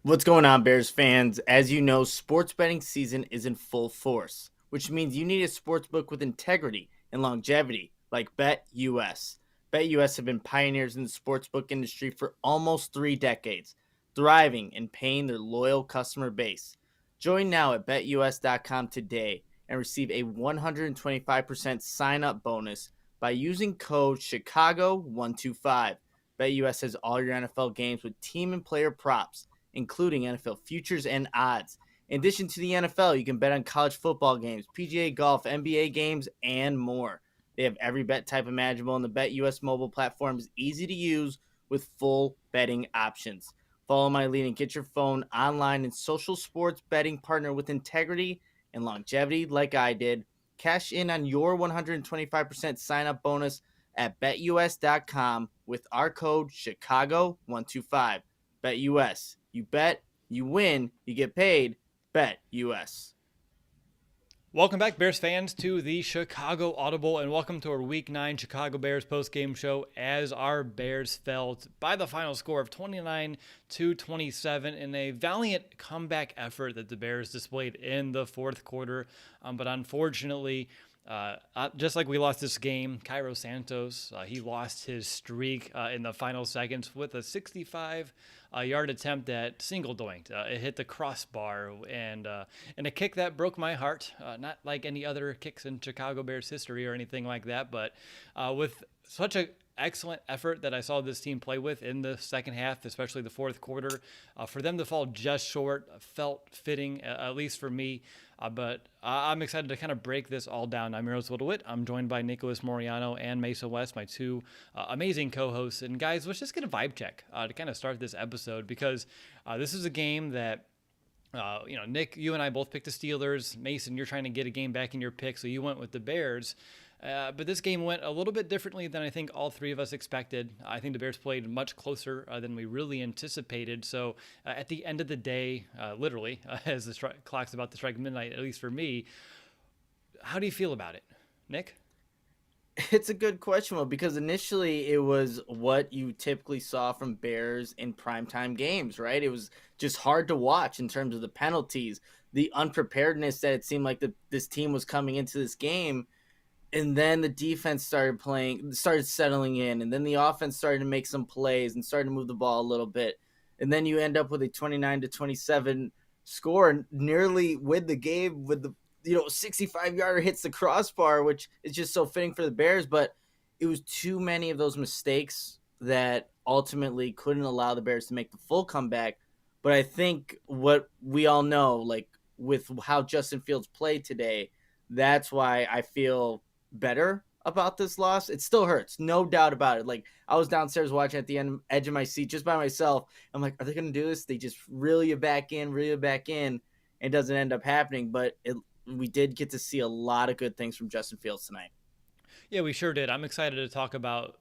What's going on, Bears fans? As you know, sports betting season is in full force, which means you need a sports book with integrity and longevity, like BetUS. BetUS have been pioneers in the sportsbook industry for almost 3 decades, thriving and paying their loyal customer base. Join now at betus.com today and receive a 125% sign up bonus by using code Chicago125. BetUS has all your NFL games with team and player props, including NFL futures and odds. In addition to the NFL, you can bet on college football games, PGA golf, NBA games, and more. They have every bet type imaginable, and the BetUS mobile platform is easy to use with full betting options. Follow my lead and get your phone online and social sports betting partner with integrity and longevity like I did. Cash in on your 125% sign up bonus at betus.com with our code Chicago125. BetUS. You bet, you win, you get paid. BetUS. Welcome back, Bears fans, to the Chicago Audible, and welcome to our Week 9 Chicago Bears postgame show as our Bears fell by the final score of 29-27 in a valiant comeback effort that the Bears displayed in the fourth quarter. But unfortunately, just like we lost this game, Cairo Santos, he lost his streak in the final seconds with a 65-yard attempt that single doinked. It hit the crossbar and a kick that broke my heart. Not like any other kicks in Chicago Bears history or anything like that, but with such a excellent effort that I saw this team play with in the second half, especially the fourth quarter. For them to fall just short felt fitting, at least for me. But I'm excited to kind of break this all down. I'm Eros Littlewit. I'm joined by Nicholas Moriano and Mesa West, my two amazing co-hosts. And guys, let's just get a vibe check to kind of start this episode, because this is a game that Nick, you and I both picked the Steelers. Mason, you're trying to get a game back in your pick, so you went with the Bears. But this game went a little bit differently than I think all three of us expected. I think the Bears played much closer than we really anticipated. So at the end of the day, literally, as the clock's about to strike midnight, at least for me, how do you feel about it, Nick? It's a good question, Will, because initially it was what you typically saw from Bears in primetime games, right? It was just hard to watch in terms of the penalties, the unpreparedness that it seemed like this team was coming into this game. And then the defense started settling in, and then the offense started to make some plays and started to move the ball a little bit. And then you end up with a 29-27 score, nearly win the game with the 65-yarder hits the crossbar, which is just so fitting for the Bears. But it was too many of those mistakes that ultimately couldn't allow the Bears to make the full comeback. But I think what we all know, like with how Justin Fields played today, that's why I feel better about this loss. It still hurts, no doubt about it. Like, I was downstairs watching at the edge of my seat just by myself. I'm like, are they going to do this? They just reel you back in. It doesn't end up happening, but we did get to see a lot of good things from Justin Fields tonight. Yeah, we sure did. I'm excited to talk about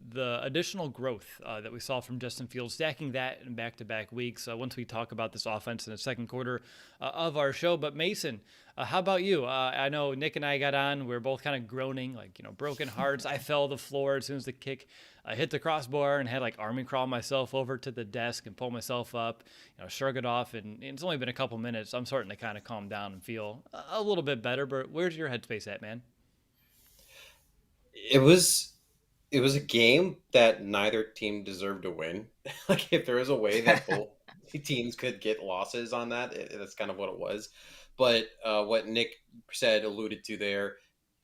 the additional growth that we saw from Justin Fields, stacking that in back-to-back weeks once we talk about this offense in the second quarter of our show. But Mason, how about you? I know Nick and I got on. We were both kind of groaning, like, broken hearts. I fell to the floor as soon as the kick hit the crossbar and had like army crawl myself over to the desk and pull myself up, shrug it off. And it's only been a couple minutes. I'm starting to kind of calm down and feel a little bit better. But where's your headspace at, man? It was a game that neither team deserved to win. Like, if there was a way that both teams could get losses on that, that's kind of what it was. But what Nick said, alluded to there,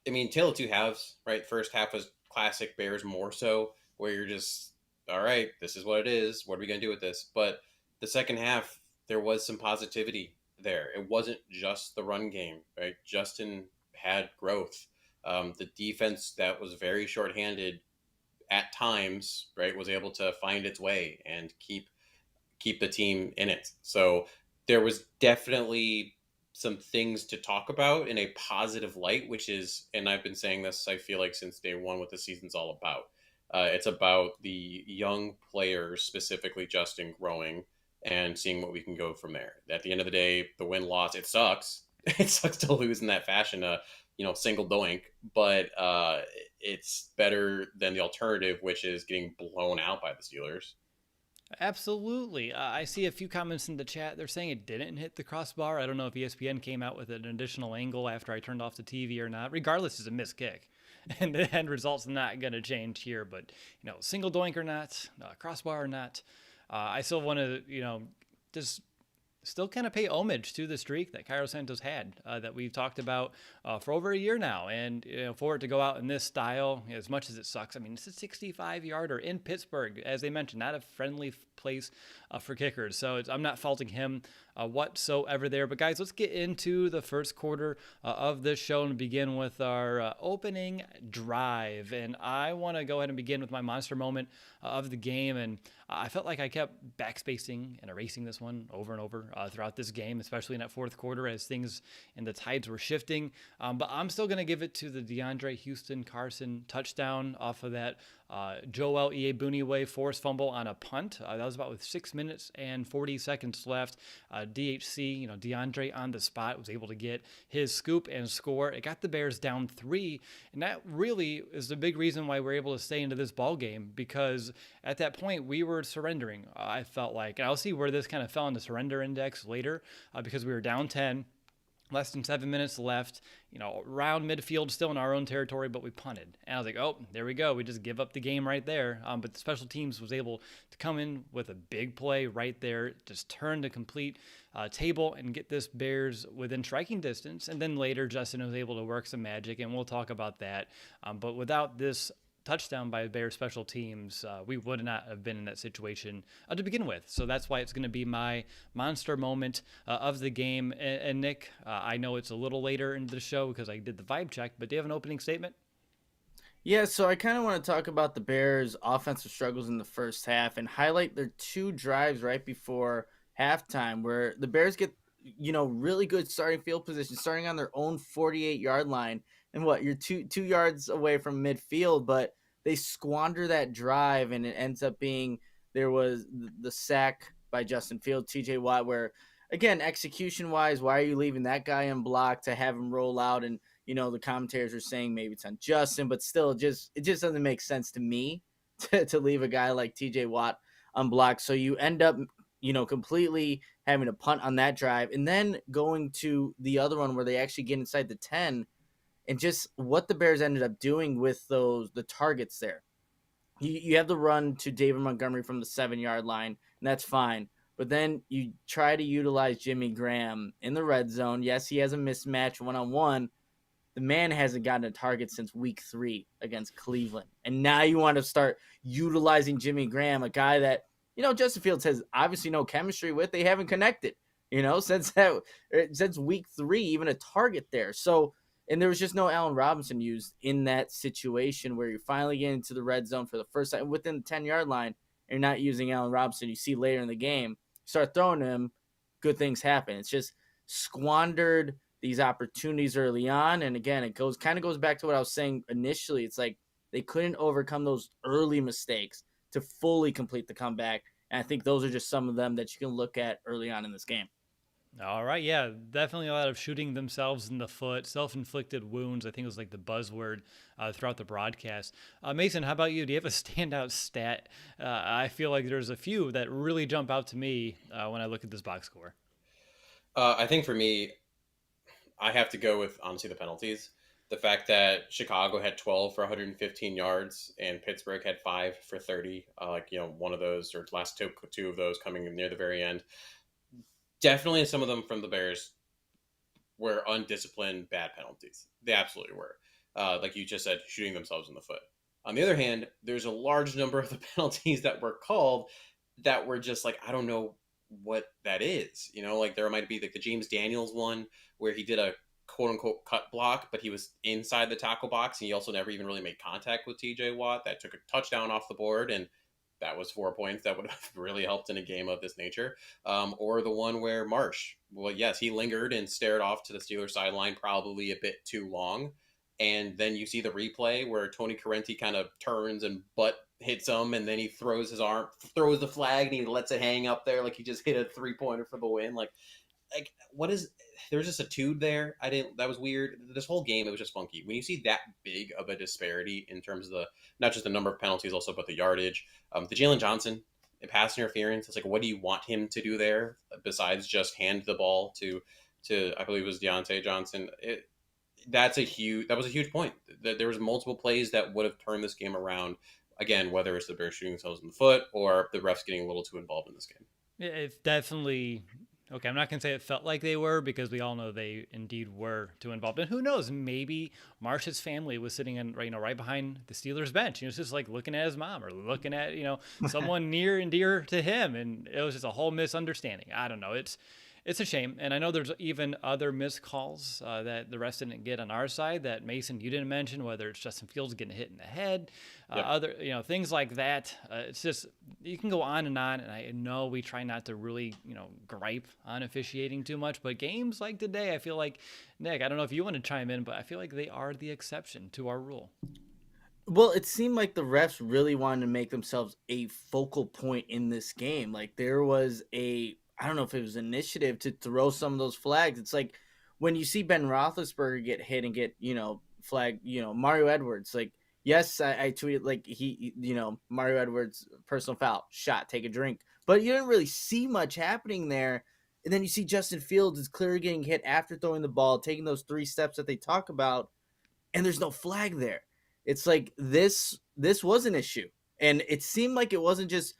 I mean, tale of two halves, right? First half was classic Bears, more so, where you're just, all right, this is what it is. What are we going to do with this? But the second half, there was some positivity there. It wasn't just the run game, right? Justin had growth. The defense that was very shorthanded at times, right, was able to find its way and keep the team in it. So there was definitely some things to talk about in a positive light, which is, and I've been saying this, I feel like, since day one, what the season's all about. It's about the young players, specifically Justin, growing and seeing what we can go from there. At the end of the day, the win-loss, it sucks. It sucks to lose in that fashion, single doink, but it's better than the alternative, which is getting blown out by the Steelers. Absolutely. I see a few comments in the chat. They're saying it didn't hit the crossbar. I don't know if ESPN came out with an additional angle after I turned off the TV or not. Regardless, it's a missed kick. And the end result's not going to change here. But, single doink or not, crossbar or not, I still want to, just still kind of pay homage to the streak that Cairo Santos had that we've talked about for over a year now. And for it to go out in this style, as much as it sucks, I mean, it's a 65-yarder in Pittsburgh, as they mentioned, not a friendly place for kickers. So I'm not faulting him whatsoever there. But guys, let's get into the first quarter of this show and begin with our opening drive. And I want to go ahead and begin with my monster moment of the game. And I felt like I kept backspacing and erasing this one over and over throughout this game, especially in that fourth quarter as things and the tides were shifting. But I'm still going to give it to the DeAndre Houston Carson touchdown off of that Joel Iyiegbuniwe forced fumble on a punt. That was about with 6 minutes and 40 seconds left. DHC, DeAndre on the spot was able to get his scoop and score. It got the Bears down 3, and that really is the big reason why we're able to stay into this ball game, because at that point we were surrendering. I felt like, and I'll see where this kind of fell in the surrender index later, because we were down 10. Less than 7 minutes left, around midfield, still in our own territory, but we punted. And I was like, oh, there we go. We just give up the game right there. But the special teams was able to come in with a big play right there, just turn the complete table and get this Bears within striking distance. And then later, Justin was able to work some magic, and we'll talk about that. But without this touchdown by Bears special teams, we would not have been in that situation to begin with. So that's why it's going to be my monster moment of the game. And Nick, I know it's a little later into the show because I did the vibe check, but do you have an opening statement? Yeah, so I kind of want to talk about the Bears' offensive struggles in the first half and highlight their 2 drives right before halftime where the Bears get, really good starting field position, starting on their own 48-yard line. And you're two yards away from midfield, but they squander that drive, and it ends up being there was the sack by Justin Fields, TJ Watt, where, again, execution-wise, why are you leaving that guy unblocked to have him roll out? And the commentators are saying maybe it's on Justin, but still, it just doesn't make sense to me to leave a guy like TJ Watt unblocked. So you end up, completely having to punt on that drive, and then going to the other one where they actually get inside the 10, and just what the Bears ended up doing with the targets there. You have the run to David Montgomery from the 7-yard line, and that's fine. But then you try to utilize Jimmy Graham in the red zone. Yes, he has a mismatch one-on-one. The man hasn't gotten a target since week 3 against Cleveland. And now you want to start utilizing Jimmy Graham, a guy that, Justin Fields has obviously no chemistry with. They haven't connected, since week 3, even a target there. So, and there was just no Allen Robinson used in that situation where you're finally getting into the red zone for the first time within the 10-yard line. You're not using Allen Robinson. You see later in the game, start throwing him, good things happen. It's just squandered these opportunities early on. And again, it goes back to what I was saying initially. It's like they couldn't overcome those early mistakes to fully complete the comeback. And I think those are just some of them that you can look at early on in this game. All right, yeah, definitely a lot of shooting themselves in the foot, self-inflicted wounds. I think it was like the buzzword throughout the broadcast. Mason, how about you? Do you have a standout stat? I feel like there's a few that really jump out to me when I look at this box score. I think for me, I have to go with, honestly, the penalties. The fact that Chicago had 12 for 115 yards and Pittsburgh had 5 for 30, one of those, or last two of those coming near the very end. Definitely some of them from the Bears were undisciplined, bad penalties. They absolutely were. Like you just said, shooting themselves in the foot. On the other hand, there's a large number of the penalties that were called that were just like, I don't know what that is. There might be like the James Daniels one where he did a quote unquote cut block, but he was inside the tackle box and he also never even really made contact with TJ Watt. That took a touchdown off the board, and that was 4 points. That would have really helped in a game of this nature. Or the one where Marsh, well, yes, he lingered and stared off to the Steelers sideline probably a bit too long. And then you see the replay where Tony Correnti kind of turns and butt hits him, and then he throws the flag, and he lets it hang up there like he just hit a 3-pointer for the win. Like what is? There's just a tude there. That was weird. This whole game, it was just funky. When you see that big of a disparity in terms of not just the number of penalties, also but the yardage. The Jalen Johnson pass interference. It's like, what do you want him to do there besides just hand the ball to I believe it was Deontay Johnson. That was a huge point. There was multiple plays that would have turned this game around. Again, whether it's the Bears shooting themselves in the foot or the refs getting a little too involved in this game. It's definitely okay. I'm not going to say it felt like they were, because we all know they indeed were too involved. And who knows? Maybe Marsh's family was sitting in, right behind the Steelers bench. He was just like looking at his mom, or looking at someone near and dear to him, and it was just a whole misunderstanding. I don't know. It's a shame. And I know there's even other missed calls that the refs didn't get on our side that, Mason, you didn't mention, whether it's Justin Fields getting hit in the head, Yep. other, things like that. It's just, you can go on. And I know we try not to really, gripe on officiating too much, but games like today, I feel like, Nick, I don't know if you want to chime in, but I feel like they are the exception to our rule. Well, it seemed like the refs really wanted to make themselves a focal point in this game. Like there was I don't know if it was initiative to throw some of those flags. It's like when you see Ben Roethlisberger get hit and get, flag, Mario Edwards, like, yes, I tweeted like Mario Edwards, personal foul, shot, take a drink. But you didn't really see much happening there. And then you see Justin Fields is clearly getting hit after throwing the ball, taking those 3 steps that they talk about, and there's no flag there. It's like this was an issue. And it seemed like it wasn't just,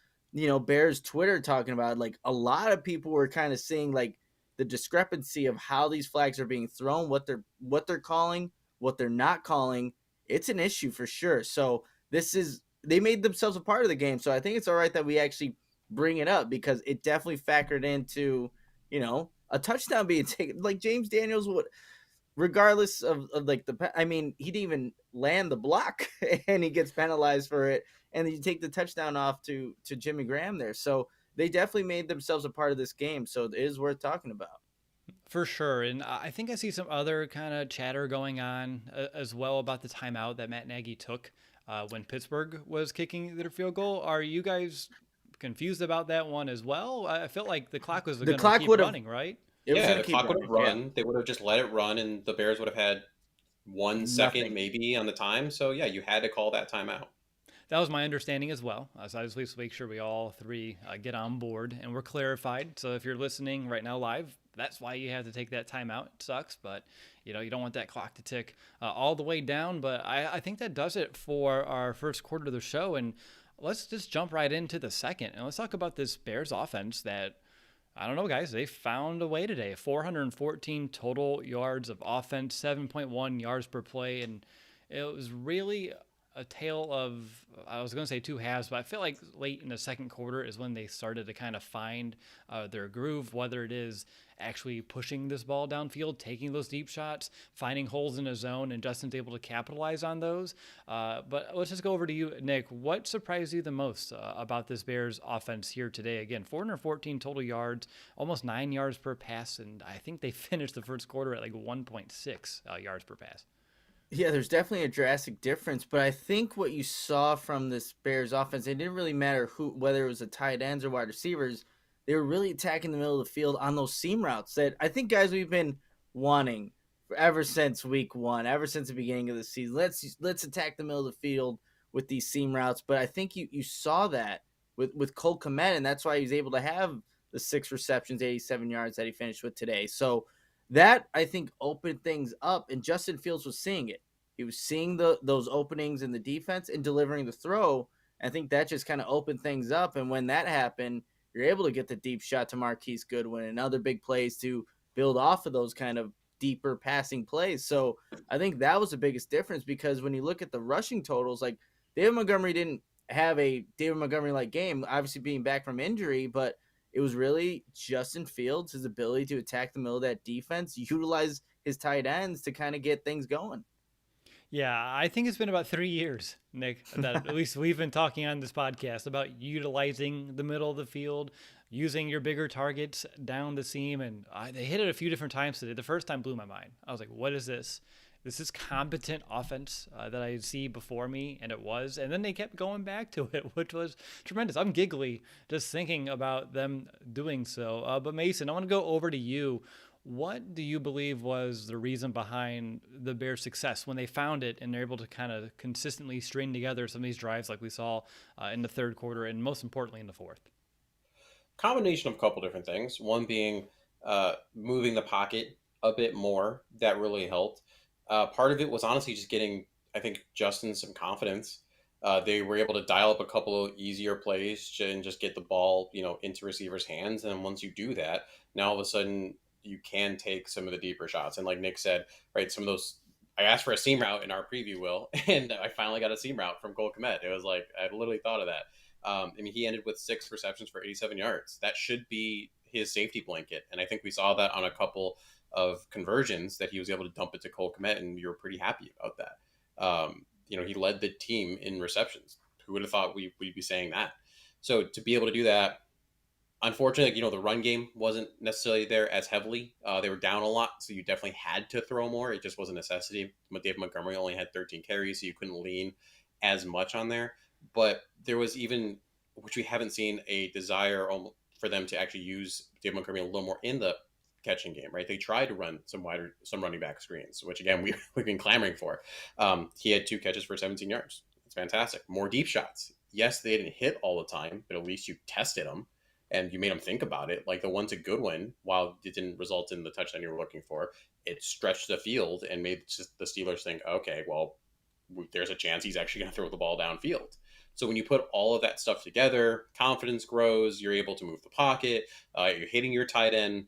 Bears Twitter talking about it. Like a lot of people were kind of seeing like the discrepancy of how these flags are being thrown, what they're calling, what they're not calling. It's an issue for sure. So they made themselves a part of the game. So I think it's all right that we actually bring it up, because it definitely factored into, a touchdown being taken. Like James Daniels would, regardless of like he didn't even land the block and he gets penalized for it, and then you take the touchdown off to Jimmy Graham there. So they definitely made themselves a part of this game, so it is worth talking about. For sure. And I think I see some other kind of chatter going on as well about the timeout that Matt Nagy took when Pittsburgh was kicking their field goal. Are you guys confused about that one as well? I felt like the clock was going to keep running, right? The clock would have run. Yeah. They would have just let it run, and the Bears would have had 1 second maybe on the time. So, yeah, you had to call that timeout. That was my understanding as well. So I just want to make sure we all three get on board and we're clarified. So if you're listening right now live, that's why you have to take that timeout. It sucks, but you don't want that clock to tick all the way down. But I think that does it for our first quarter of the show. And let's just jump right into the second. And let's talk about this Bears offense that, I don't know, guys, they found a way today. 414 total yards of offense, 7.1 yards per play. And it was really a tale of, I was going to say 2 halves, but I feel like late in the second quarter is when they started to kind of find their groove, whether it is actually pushing this ball downfield, taking those deep shots, finding holes in a zone, and Justin's able to capitalize on those. But let's just go over to you, Nick. What surprised you the most about this Bears offense here today? Again, 414 total yards, almost 9 yards per pass, and I think they finished the first quarter at like 1.6 yards per pass. Yeah, there's definitely a drastic difference, but I think what you saw from this Bears offense, it didn't really matter whether it was the tight ends or wide receivers. They were really attacking the middle of the field on those seam routes that I think, guys, we've been wanting ever since week 1, ever since the beginning of the season. Let's attack the middle of the field with these seam routes. But I think you saw that with Cole Kmet, and that's why he was able to have the 6 receptions, 87 yards that he finished with today. So that, I think, opened things up, and Justin Fields was seeing it. He was seeing those openings in the defense and delivering the throw. I think that just kind of opened things up, and when that happened, you're able to get the deep shot to Marquise Goodwin and other big plays to build off of those kind of deeper passing plays. So I think that was the biggest difference, because when you look at the rushing totals, like David Montgomery didn't have a David Montgomery-like game, obviously being back from injury, but it was really Justin Fields, his ability to attack the middle of that defense, utilize his tight ends to kind of get things going. Yeah, I think it's been about 3 years, Nick, that at least we've been talking on this podcast about utilizing the middle of the field, using your bigger targets down the seam. And they hit it a few different times today. The first time blew my mind. I was like, what is this? This is competent offense that I see before me, and it was. And then they kept going back to it, which was tremendous. I'm giggly just thinking about them doing so. But Mason, I want to go over to you. What do you believe was the reason behind the Bears' success when they found it and they're able to kind of consistently string together some of these drives like we saw in the third quarter and most importantly in the fourth? Combination of a couple different things. One being moving the pocket a bit more. That really helped. Part of it was honestly just getting, I think, Justin some confidence. They were able to dial up a couple of easier plays and just get the ball, into receivers' hands. And once you do that, now all of a sudden you can take some of the deeper shots. And like Nick said, right, some of those. I asked for a seam route in our preview, Will, and I finally got a seam route from Cole Kmet. It was like I literally thought of that. I mean, he ended with 6 receptions for 87 yards. That should be his safety blanket. And I think we saw that on a couple of conversions that he was able to dump it to Cole Kmet, and we were pretty happy about that. He led the team in receptions. Who would have thought we'd be saying that? So to be able to do that, unfortunately, the run game wasn't necessarily there as heavily. They were down a lot, so you definitely had to throw more. It just was a necessity. But Dave Montgomery only had 13 carries, so you couldn't lean as much on there. But there was even, which we haven't seen, a desire for them to actually use Dave Montgomery a little more in the catching game, right? They tried to run some running back screens, which again we've been clamoring for. He had 2 catches for 17 yards. It's fantastic. More deep shots. Yes, they didn't hit all the time, but at least you tested them and you made them think about it. Like the one to Goodwin, while it didn't result in the touchdown you were looking for, it stretched the field and made the Steelers think, okay, well, there's a chance he's actually going to throw the ball downfield. So when you put all of that stuff together, confidence grows. You're able to move the pocket. You're hitting your tight end.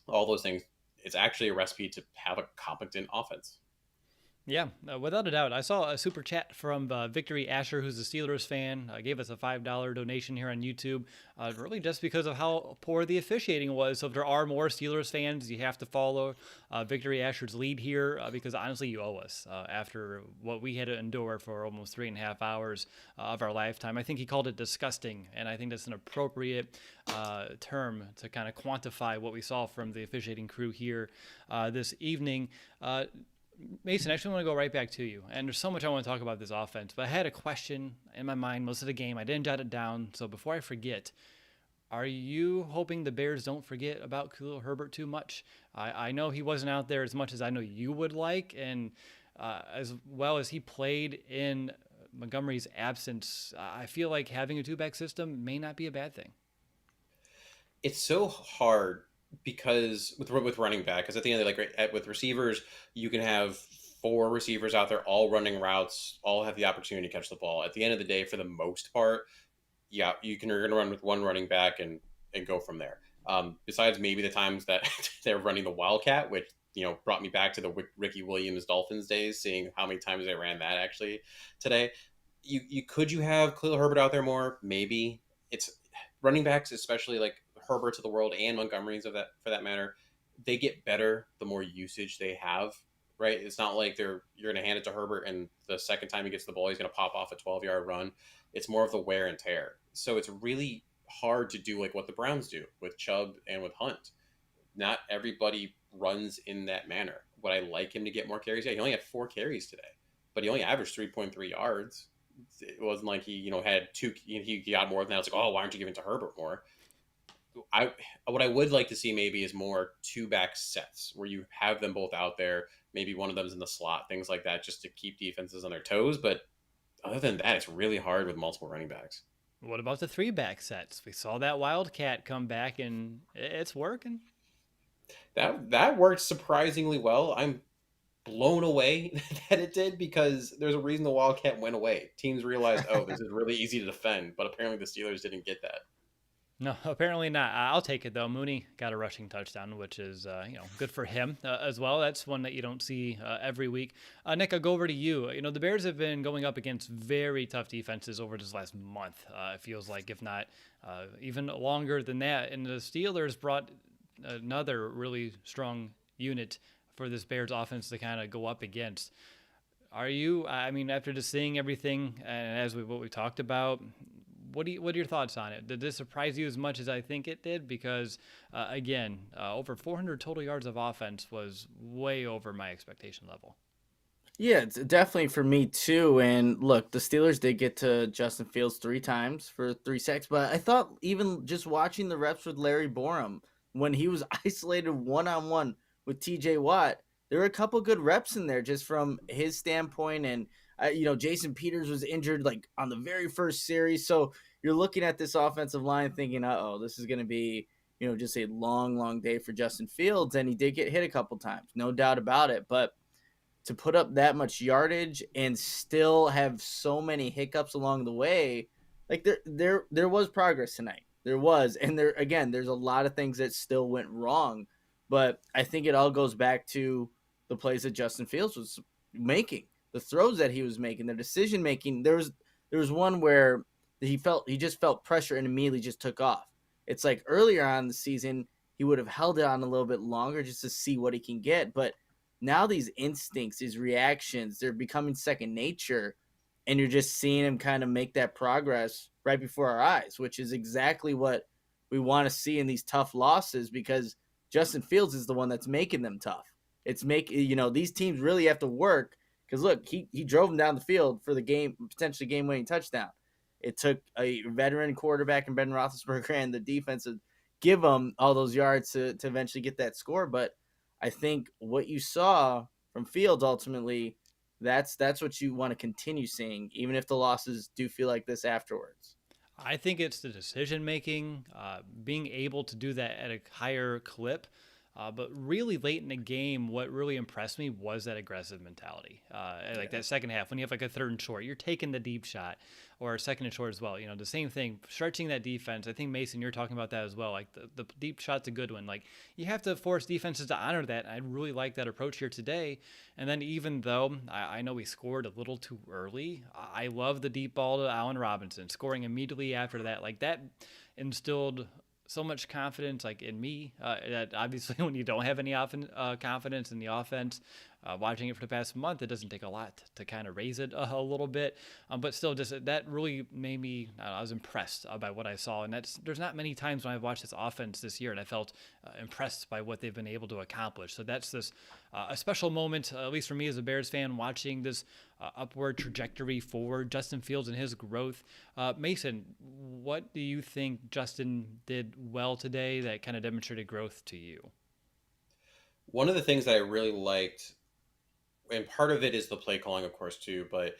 All those things. It's actually a recipe to have a competent offense. Yeah, without a doubt. I saw a super chat from Victory Asher, who's a Steelers fan, gave us a $5 donation here on YouTube, really just because of how poor the officiating was. So if there are more Steelers fans, you have to follow Victory Asher's lead here because honestly, you owe us after what we had to endure for almost 3.5 hours of our lifetime. I think he called it disgusting, and I think that's an appropriate term to kind of quantify what we saw from the officiating crew here this evening. Mason, I actually want to go right back to you. And there's so much I want to talk about this offense, but I had a question in my mind most of the game. I didn't jot it down. So before I forget, are you hoping the Bears don't forget about Khalil Herbert too much? I know he wasn't out there as much as I know you would like, and as well as he played in Montgomery's absence, I feel like having a two-back system may not be a bad thing. It's so hard because with running back, because at the end of the day, like with receivers, you can have 4 receivers out there all running routes, all have the opportunity to catch the ball. At the end of the day, for the most part, yeah, you're going to run with one running back and go from there. Besides maybe the times that they're running the Wildcat, which brought me back to the Ricky Williams Dolphins days, seeing how many times they ran that actually today. Could you have Khalil Herbert out there more? Maybe. It's running backs, especially like Herberts of the world and Montgomery's of that for that matter, they get better the more usage they have, right? It's not like you're going to hand it to Herbert and the second time he gets the ball, he's going to pop off a 12-yard run. It's more of the wear and tear. So it's really hard to do like what the Browns do with Chubb and with Hunt. Not everybody runs in that manner. Would I like him to get more carries? Yeah, he only had 4 carries today, but he only averaged 3.3 yards. It wasn't like he, had 2. He got more than that. It's like, oh, why aren't you giving to Herbert more? What I would like to see maybe is more 2-back sets where you have them both out there. Maybe one of them's in the slot, things like that, just to keep defenses on their toes. But other than that, it's really hard with multiple running backs. What about the 3-back sets? We saw that Wildcat come back, and it's working. That worked surprisingly well. I'm blown away that it did because there's a reason the Wildcat went away. Teams realized, oh, this is really easy to defend, but apparently the Steelers didn't get that. No, apparently not. I'll take it though. Mooney got a rushing touchdown, which is good for him as well. That's one that you don't see every week. Nick, I'll go over to you. The Bears have been going up against very tough defenses over this last month. It feels like, if not even longer than that. And the Steelers brought another really strong unit for this Bears offense to kind of go up against. Are you? After just seeing everything and what we talked about. What are your thoughts on it? Did this surprise you as much as I think it did? Because, over 400 total yards of offense was way over my expectation level. Yeah, it's definitely for me too. And look, the Steelers did get to Justin Fields 3 times for 3 sacks, but I thought even just watching the reps with Larry Borum, when he was isolated one-on-one with TJ Watt, there were a couple good reps in there just from his standpoint. And, Jason Peters was injured like on the very first series. So you're looking at this offensive line thinking, uh-oh, this is going to be, just a long, long day for Justin Fields. And he did get hit a couple times, no doubt about it. But to put up that much yardage and still have so many hiccups along the way, like there was progress tonight. There was, and there's a lot of things that still went wrong, but I think it all goes back to the plays that Justin Fields was making, the throws that he was making, the decision making. There was one where he just felt pressure and immediately just took off. It's like earlier on in the season he would have held it on a little bit longer just to see what he can get, but now these instincts, these reactions, they're becoming second nature, and you're just seeing him kind of make that progress right before our eyes, which is exactly what we want to see in these tough losses, because Justin Fields is the one that's making them tough. These teams really have to work, because look, he drove them down the field for the game, potentially game-winning touchdown. It took a veteran quarterback in Ben Roethlisberger and the defense to give them all those yards to eventually get that score, but I think what you saw from Fields ultimately, that's what you want to continue seeing, even if the losses do feel like this afterwards. I think it's the decision making, being able to do that at a higher clip. But really late in the game, what really impressed me was that aggressive mentality. Like that second half, when you have like a third and short, you're taking the deep shot, or a second and short as well. The same thing, stretching that defense. I think, Mason, you're talking about that as well. Like the deep shot's a good one. Like you have to force defenses to honor that. I really like that approach here today. And then even though I know we scored a little too early, I love the deep ball to Allen Robinson, scoring immediately after that. Like that instilled so much confidence, like in me, that obviously when you don't have any confidence in the offense, watching it for the past month, it doesn't take a lot to kind of raise it a little bit. But still, just that really made me, I was impressed by what I saw. And there's not many times when I've watched this offense this year and I felt impressed by what they've been able to accomplish. So that's a special moment, at least for me as a Bears fan, watching this upward trajectory for Justin Fields and his growth. Mason, what do you think Justin did well today that kind of demonstrated growth to you? One of the things that I really liked, and part of it is the play calling, of course, too, but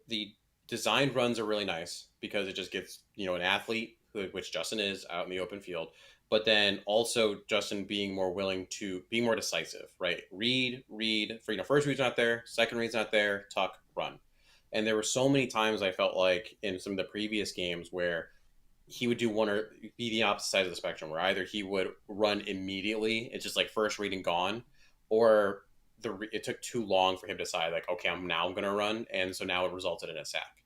the designed runs are really nice because it just gets, an athlete, which Justin is, out in the open field. But then also Justin being more willing to be more decisive, right? Read, for, first read's not there, second read's not there, tuck, run. And there were so many times I felt like in some of the previous games where he would do one or be the opposite side of the spectrum, where either he would run immediately, it's just like first read and gone, or it took too long for him to decide, like, okay, I'm going to run. And so now it resulted in a sack.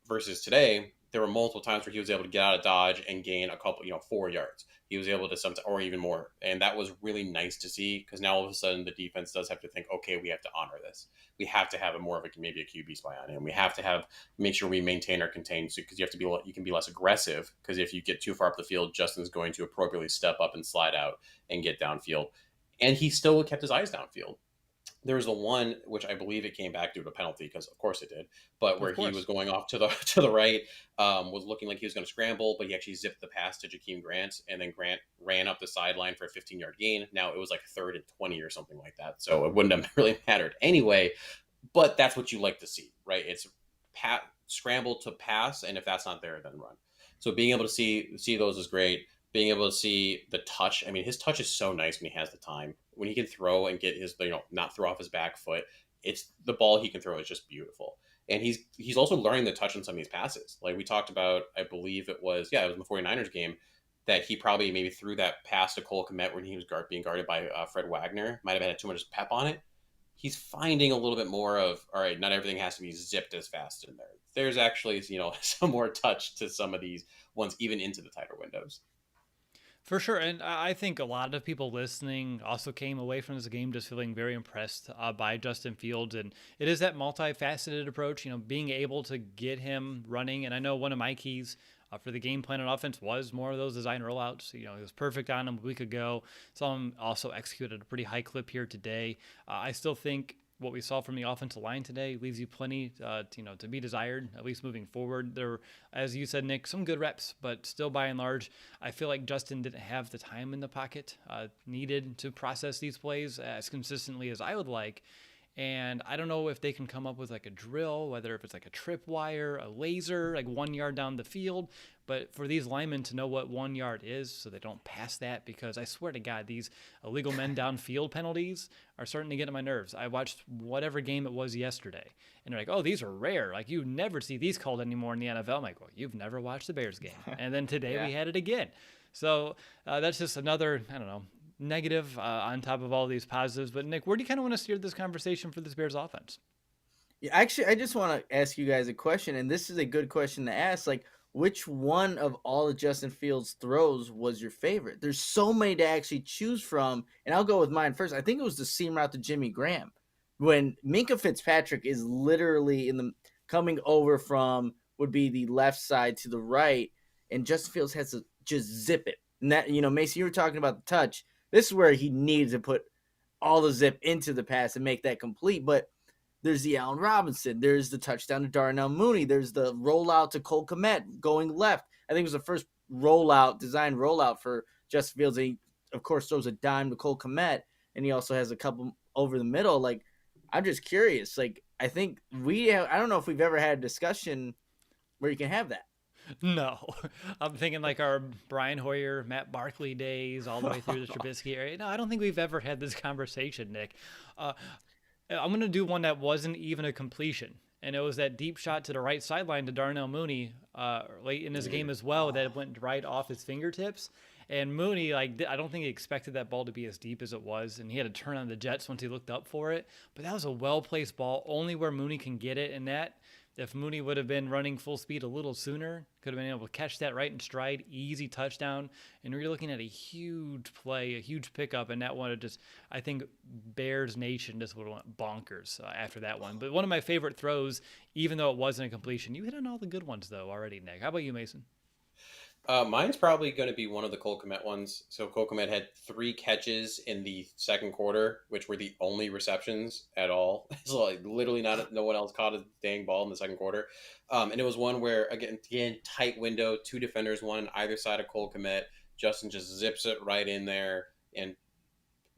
Versus today, there were multiple times where he was able to get out of dodge and gain a couple, 4 yards. He was able to sometimes, or even more. And that was really nice to see, because now all of a sudden the defense does have to think, okay, we have to honor this. We have to have maybe a QB spy on him. We have to make sure we maintain our contain, because you can be less aggressive, because if you get too far up the field, Justin's going to appropriately step up and slide out and get downfield. And he still kept his eyes downfield. There was the one, which I believe it came back due to a penalty, because of course it did, but where he was going off to the right, was looking like he was going to scramble, but he actually zipped the pass to Jakeem Grant, and then Grant ran up the sideline for a 15-yard gain. Now it was like 3rd and 20 or something like that, so it wouldn't have really mattered anyway, but that's what you like to see, right? It's scramble to pass, and if that's not there, then run. So being able to see those is great. Being able to see the touch. I mean, his touch is so nice when he has the time. When he can throw and get his, not throw off his back foot. It's the ball he can throw is just beautiful. And he's also learning the touch on some of these passes. Like we talked about, I believe it was in the 49ers game, that he probably maybe threw that pass to Cole Kmet when he was being guarded by Fred Wagner. Might have had too much pep on it. He's finding a little bit more of, all right, not everything has to be zipped as fast in there. There's actually, some more touch to some of these ones, even into the tighter windows. For sure. And I think a lot of people listening also came away from this game just feeling very impressed by Justin Fields. And it is that multifaceted approach, being able to get him running. And I know one of my keys for the game plan on offense was more of those design rollouts. He was perfect on them a week ago. Saw him also execute at a pretty high clip here today. I still think what we saw from the offensive line today leaves you plenty, to be desired, at least moving forward. There, as you said, Nick, some good reps, but still by and large, I feel like Justin didn't have the time in the pocket needed to process these plays as consistently as I would like. And I don't know if they can come up with like a drill, whether if it's like a tripwire, a laser, like 1 yard down the field. But for these linemen to know what 1 yard is so they don't pass that, because I swear to God, these illegal men downfield penalties are starting to get on my nerves. I watched whatever game it was yesterday, and they're like, oh, these are rare. Like, you never see these called anymore in the NFL. I'm like, well, you've never watched the Bears game. And then today we had it again. So that's just another, I don't know, negative on top of all these positives. But Nick, where do you kind of want to steer this conversation for this Bears offense? Yeah, actually, I just want to ask you guys a question, and this is a good question to ask. Like, which one of all of Justin Fields' throws was your favorite? There's so many to actually choose from, and I'll go with mine first. I think it was the seam route to Jimmy Graham, when Minkah Fitzpatrick is literally coming over from would be the left side to the right, and Justin Fields has to just zip it. And that, Mason, you were talking about the touch. This is where he needs to put all the zip into the pass and make that complete. But there's the Allen Robinson. There's the touchdown to Darnell Mooney. There's the rollout to Cole Kmet going left. I think it was the first design rollout for Justin Fields. He, of course, throws a dime to Cole Kmet, and he also has a couple over the middle. Like, I'm just curious. Like, I think I don't know if we've ever had a discussion where you can have that. No, I'm thinking like our Brian Hoyer, Matt Barkley days, all the way through the Trubisky area. No, I don't think we've ever had this conversation, Nick. I'm going to do one that wasn't even a completion, and it was that deep shot to the right sideline to Darnell Mooney late in his game as well that went right off his fingertips. And Mooney, I don't think he expected that ball to be as deep as it was, and he had to turn on the jets once he looked up for it. But that was a well-placed ball, only where Mooney can get it, and that, if Mooney would have been running full speed a little sooner, could have been able to catch that right in stride, easy touchdown. And we're looking at a huge play, a huge pickup, and that one just, I think Bears Nation just would have went bonkers after that one. But one of my favorite throws, even though it wasn't a completion. You hit on all the good ones, though, already, Nick. How about you, Mason? Mine's probably going to be one of the Cole Kmet ones. So Cole Kmet had 3 catches in the second quarter, which were the only receptions at all. So literally no one else caught a dang ball in the second quarter. And it was one where, again, tight window, 2 defenders, one on either side of Cole Kmet. Justin just zips it right in there. And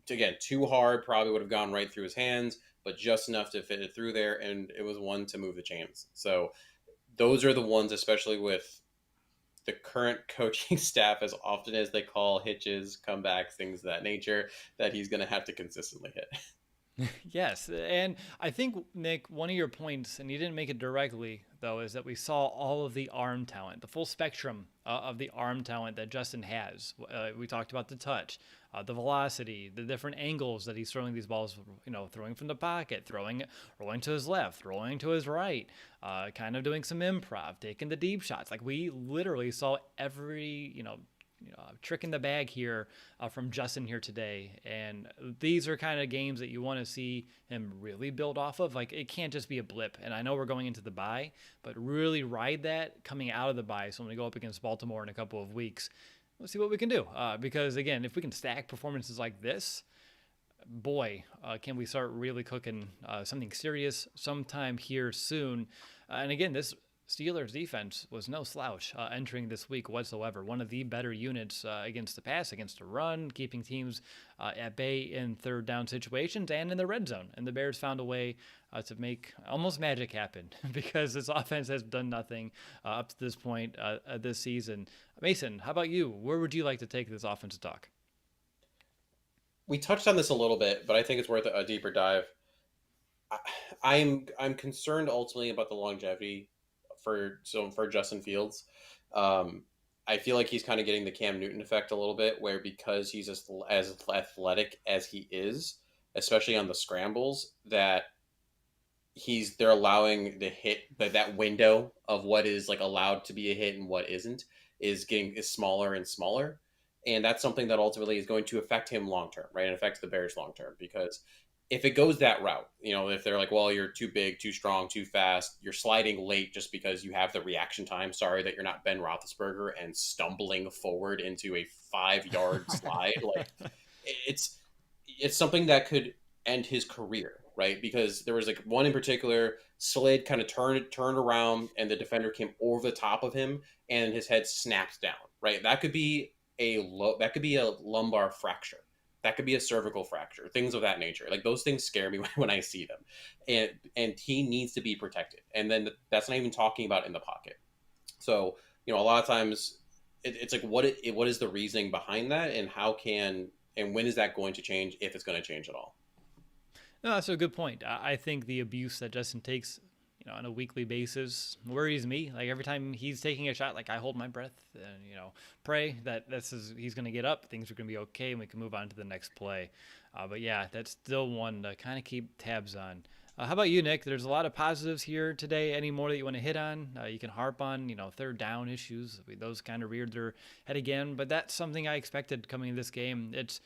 again, too hard, probably would have gone right through his hands, but just enough to fit it through there. And it was one to move the chains. So those are the ones, especially with the current coaching staff, as often as they call hitches, comebacks, things of that nature, that he's going to have to consistently hit. Yes, and I think, Nick, one of your points, and you didn't make it directly, though, is that we saw all of the arm talent, the full spectrum of the arm talent that Justin has. We talked about the touch, the velocity, the different angles that he's throwing these balls, throwing from the pocket, rolling to his left, rolling to his right, kind of doing some improv, taking the deep shots. Like, we literally saw every, trick in the bag here from Justin here today. And these are kind of games that you want to see him really build off of. Like, it can't just be a blip. And I know we're going into the bye, but really ride that coming out of the bye. So when we go up against Baltimore in a couple of weeks, we'll see what we can do. Because again, if we can stack performances like this, boy, can we start really cooking something serious sometime here soon. And again, this Steelers defense was no slouch entering this week whatsoever. One of the better units against the pass, against the run, keeping teams at bay in third down situations and in the red zone. And the Bears found a way to make almost magic happen because this offense has done nothing up to this point this season. Mason, how about you? Where would you like to take this offensive talk? We touched on this a little bit, but I think it's worth a deeper dive. I'm concerned ultimately about the longevity for Justin Fields. I feel like he's kind of getting the Cam Newton effect a little bit, where because he's as athletic as he is, especially on the scrambles, that they're allowing the hit, that window of what is like allowed to be a hit and what isn't is smaller and smaller. And that's something that ultimately is going to affect him long term, right? And affects the Bears long term, because if it goes that route, if they're like, well, you're too big, too strong, too fast, you're sliding late just because you have the reaction time. Sorry that you're not Ben Roethlisberger and stumbling forward into a 5-yard slide. Like, it's something that could end his career. right? Because there was like one in particular, Slade kind of turned around, and the defender came over the top of him, and his head snapped down, right? That could be that could be a lumbar fracture. That could be a cervical fracture, things of that nature. Like those things scare me when I see them, and he needs to be protected. And then that's not even talking about in the pocket. So a lot of times it's like what is the reasoning behind that, and when is that going to change, if it's going to change at all? No, that's a good point. I think the abuse that Justin takes, on a weekly basis worries me. Like every time he's taking a shot, like I hold my breath and pray that he's going to get up, things are going to be okay, and we can move on to the next play. But yeah, that's still one to kind of keep tabs on. How about you, Nick? There's a lot of positives here today. Any more that you want to hit on? You can harp on, third down issues. Those kind of reared their head again, but that's something I expected coming in this game. It's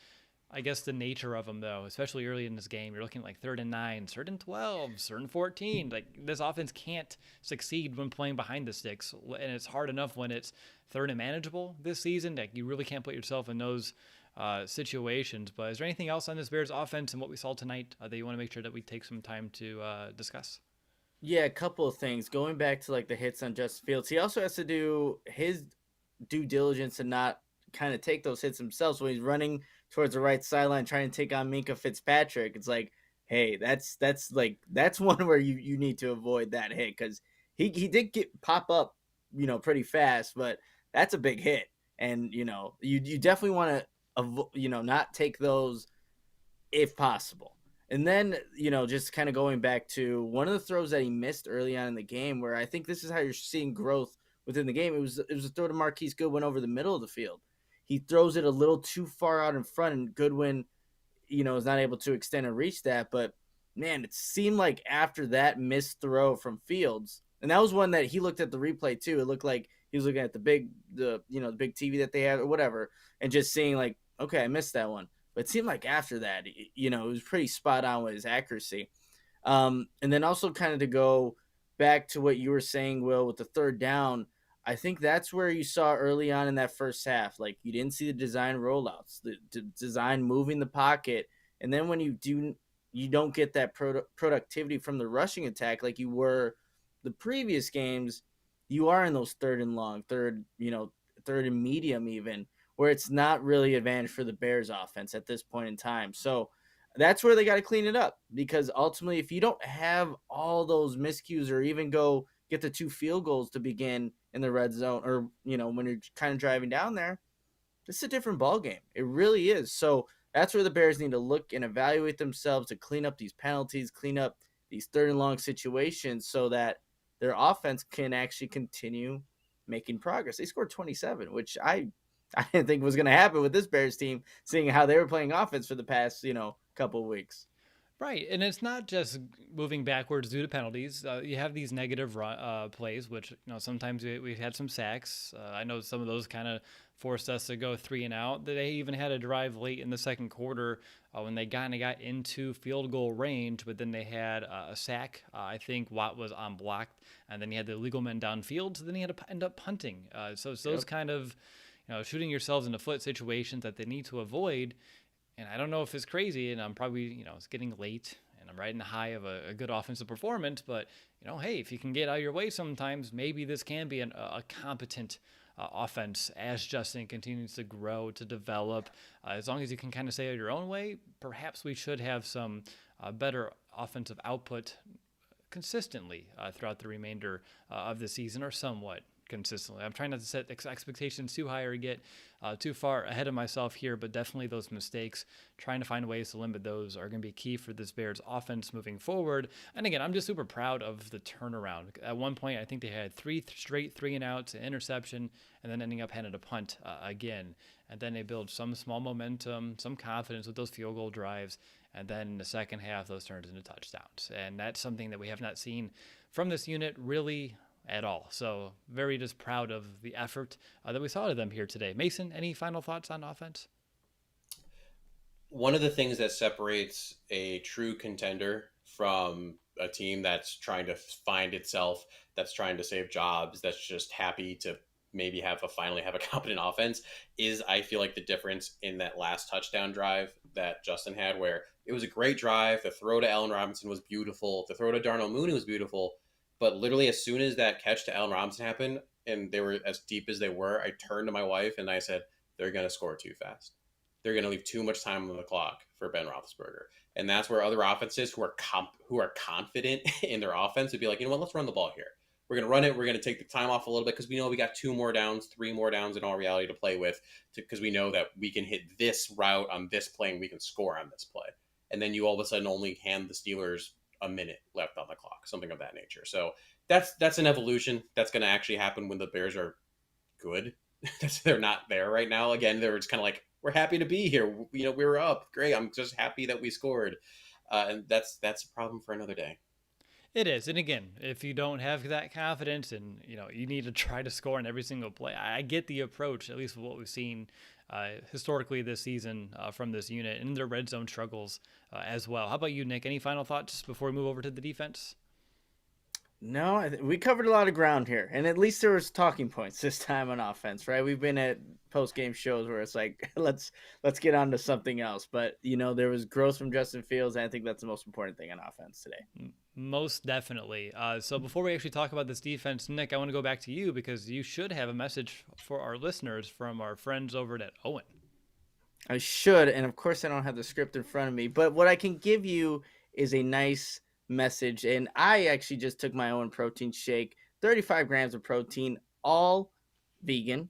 I guess the nature of them, though, especially early in this game, you're looking like 3rd and 9, 3rd and 12, 3rd and 14. Like this offense can't succeed when playing behind the sticks, and it's hard enough when it's 3rd and manageable this season. Like you really can't put yourself in those situations. But is there anything else on this Bears offense and what we saw tonight that you want to make sure that we take some time to discuss? Yeah, a couple of things. Going back to like the hits on Justin Fields, he also has to do his due diligence and not kind of take those hits himself. So when he's running towards the right sideline trying to take on Minka Fitzpatrick, it's like, hey, that's one where you need to avoid that hit, because he did get pop up, pretty fast, but that's a big hit, and you definitely want to not take those if possible. And then, just kind of going back to one of the throws that he missed early on in the game, where I think this is how you're seeing growth within the game. It was a throw to Marquise Goodwin over the middle of the field. He throws it a little too far out in front, and Goodwin, is not able to extend and reach that. But man, it seemed like after that missed throw from Fields, and that was one that he looked at the replay too. It looked like he was looking at the big big TV that they had or whatever, and just seeing like, okay, I missed that one. But it seemed like after that, it was pretty spot on with his accuracy. And then also kind of to go back to what you were saying, Will, with the third down, I think that's where you saw early on in that first half. Like you didn't see the design rollouts, the design moving the pocket. And then when you don't get that productivity from the rushing attack like you were the previous games, you are in those third and long, third and medium even, where it's not really advantage for the Bears offense at this point in time. So that's where they got to clean it up, because ultimately, if you don't have all those miscues or even go get the 2 field goals to begin in the red zone, or, when you're kind of driving down there, it's a different ball game. It really is. So that's where the Bears need to look and evaluate themselves to clean up these penalties, clean up these third and long situations so that their offense can actually continue making progress. They scored 27, which I didn't think was going to happen with this Bears team, seeing how they were playing offense for the past, couple of weeks. Right, and it's not just moving backwards due to penalties. You have these negative plays, which sometimes we've had some sacks. I know some of those kind of forced us to go 3 and out. They even had a drive late in the second quarter when they kind of got into field goal range, but then they had a sack. I think Watt was unblocked, and then he had the illegal men downfield, so then he had to end up punting. So it's those kind of shooting yourselves in the foot situations that they need to avoid. And I don't know if it's crazy, and I'm probably, it's getting late, and I'm riding the high of a good offensive performance. But, hey, if you can get out of your way sometimes, maybe this can be a competent offense as Justin continues to grow, to develop. As long as you can kind of stay out your own way, perhaps we should have some better offensive output consistently throughout the remainder of the season, or somewhat consistently. I'm trying not to set expectations too high or get too far ahead of myself here, but definitely those mistakes, trying to find ways to limit those, are going to be key for this Bears offense moving forward. And again, I'm just super proud of the turnaround. At one point, I think they had 3 straight 3 and outs, an interception, and then ending up handing a punt again. And then they build some small momentum, some confidence with those field goal drives. And then in the second half, those turned into touchdowns. And that's something that we have not seen from this unit really at all. So very just proud of the effort that we saw to them here today. Mason, any final thoughts on offense? One of the things that separates a true contender from a team that's trying to find itself, that's trying to save jobs, that's just happy to maybe finally have a competent offense, is I feel like the difference in that last touchdown drive that Justin had, where It was a great drive. The throw to Allen Robinson was beautiful. The throw to Darnell Mooney was beautiful. But literally, as soon as that catch to Allen Robinson happened, and they were as deep as they were, I turned to my wife and I said, "They're going to score too fast. They're going to leave too much time on the clock for Ben Roethlisberger." And that's where other offenses who are confident in their offense would be like, you know what, let's run the ball here. We're going to run it. We're going to take the time off a little bit because we know we got 2 more downs, 3 more downs in all reality to play with, because we know that we can hit this route on this play and we can score on this play. And then you all of a sudden only hand the Steelers a minute left on the clock, something of that nature. So that's an evolution that's going to actually happen when the Bears are good. They're not there right now. Again, they're just kind of like, we're happy to be here. You know, we were up. Great. I'm just happy that we scored. And that's a problem for another day. It is. And again, if you don't have that confidence and, you need to try to score in every single play, I get the approach, at least with what we've seen historically this season from this unit and their red zone struggles as well. How about you, Nick? Any final thoughts before we move over to the defense? No, we covered a lot of ground here, and at least there was talking points this time on offense, right? We've been at post-game shows where it's like, let's get on to something else, but there was growth from Justin Fields, and I think that's the most important thing on offense today. Most definitely. So before we actually talk about this defense, Nick, I want to go back to you because you should have a message for our listeners from our friends over at Owen. I should, and of course I don't have the script in front of me, but what I can give you is a nice message. And I actually just took my own protein shake, 35 grams of protein, all vegan.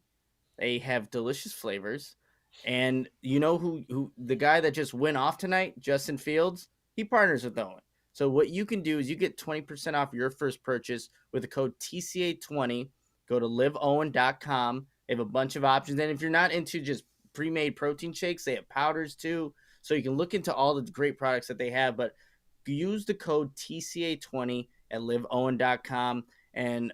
They have delicious flavors. And you know who the guy that just went off tonight, Justin Fields, he partners with Owen. So what you can do is you get 20% off your first purchase with the code TCA20. Go to liveowen.com. They have a bunch of options. And if you're not into just pre-made protein shakes, they have powders too. So you can look into all the great products that they have. But use the code TCA20 at liveowen.com. And,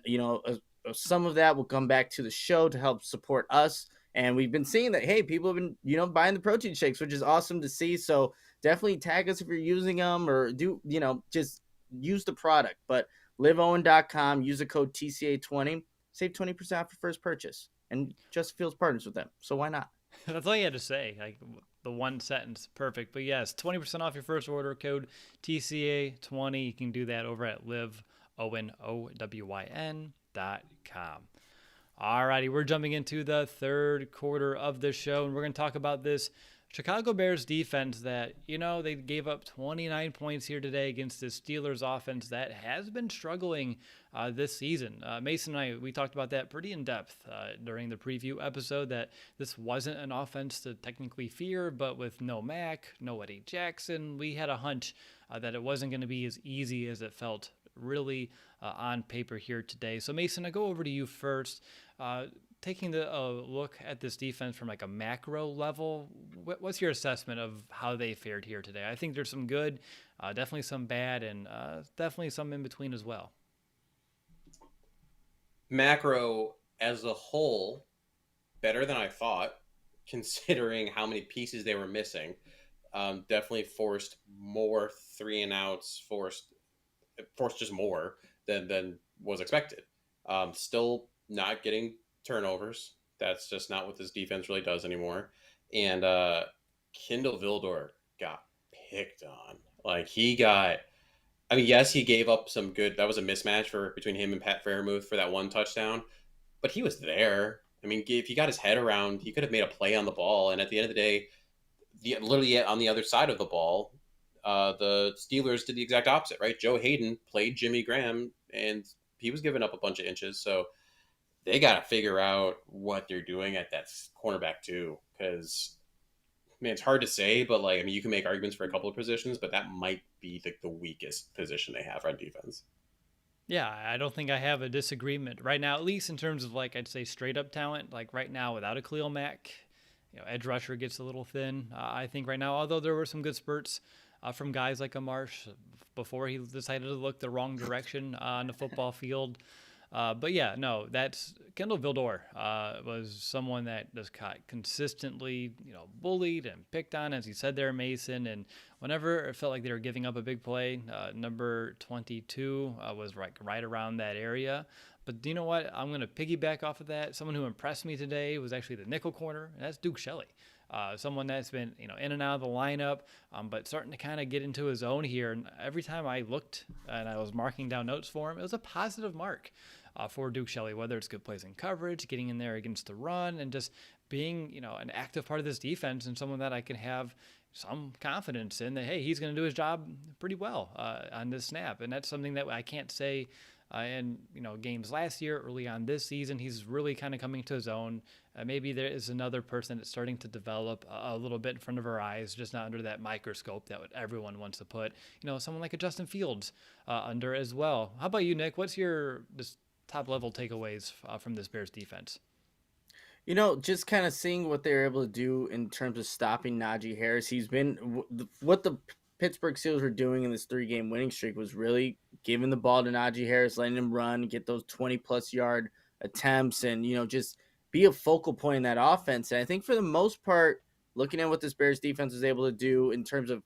some of that will come back to the show to help support us. And we've been seeing that, hey, people have been, buying the protein shakes, which is awesome to see. So definitely tag us if you're using them or just use the product. But liveowen.com, use the code TCA20, save 20% off your first purchase. And Justin Fields partners with them. So why not? That's all you had to say. Like the one sentence, perfect. But yes, 20% off your first order, code TCA20. You can do that over at liveowen.com. Alrighty, we're jumping into the third quarter of the show, and we're going to talk about this Chicago Bears defense that, they gave up 29 points here today against the Steelers offense that has been struggling this season. Mason and I, we talked about that pretty in depth during the preview episode, that this wasn't an offense to technically fear, but with no Mac, no Eddie Jackson, we had a hunch that it wasn't going to be as easy as it felt really on paper here today. So Mason, I go over to you first. Taking a look at this defense from like a macro level, what's your assessment of how they fared here today? I think there's some good, definitely some bad, and definitely some in between as well. Macro as a whole, better than I thought, considering how many pieces they were missing. Definitely forced more 3-and-outs, forced just more than was expected. Still not getting turnovers. That's just not what this defense really does anymore. And Kindle Vildor got picked on. Like yes, he gave up some good. That was a mismatch between him and Pat Freiermuth for that one touchdown, but he was there. I mean, if he got his head around, he could have made a play on the ball. And at the end of the day, literally on the other side of the ball, the Steelers did the exact opposite, right? Joe Hayden played Jimmy Graham, and he was giving up a bunch of inches. So they got to figure out what they're doing at that cornerback too, because it's hard to say, but you can make arguments for a couple of positions, but that might be the weakest position they have on defense. Yeah, I don't think I have a disagreement right now, at least in terms of I'd say straight up talent. Like right now, without a Khalil Mack, edge rusher gets a little thin. I think right now, although there were some good spurts from guys like a Marsh before he decided to look the wrong direction on the football field. But yeah, no, that's Kindle Vildor was someone that just got consistently, bullied and picked on, as you said there, Mason. And whenever it felt like they were giving up a big play, number 22 was right around that area. But do you know what? I'm going to piggyback off of that. Someone who impressed me today was actually the nickel corner, and that's Duke Shelley. Someone that's been, in and out of the lineup, but starting to kind of get into his own here. And every time I looked and I was marking down notes for him, it was a positive mark for Duke Shelley, whether it's good plays in coverage, getting in there against the run, and just being, an active part of this defense and someone that I can have some confidence in that, hey, he's going to do his job pretty well on this snap. And that's something that I can't say in games last year, early on this season. He's really kind of coming to his own. Maybe there is another person that's starting to develop a little bit in front of our eyes, just not under that microscope that everyone wants to put, someone like a Justin Fields under as well. How about you, Nick? What's your just top level takeaways from this Bears defense? Just kind of seeing what they were able to do in terms of stopping Najee Harris. He's been what the Pittsburgh Steelers were doing in this 3-game winning streak was really giving the ball to Najee Harris, letting him run, get those 20-plus yard attempts, and, just be a focal point in that offense. And I think for the most part, looking at what this Bears defense was able to do in terms of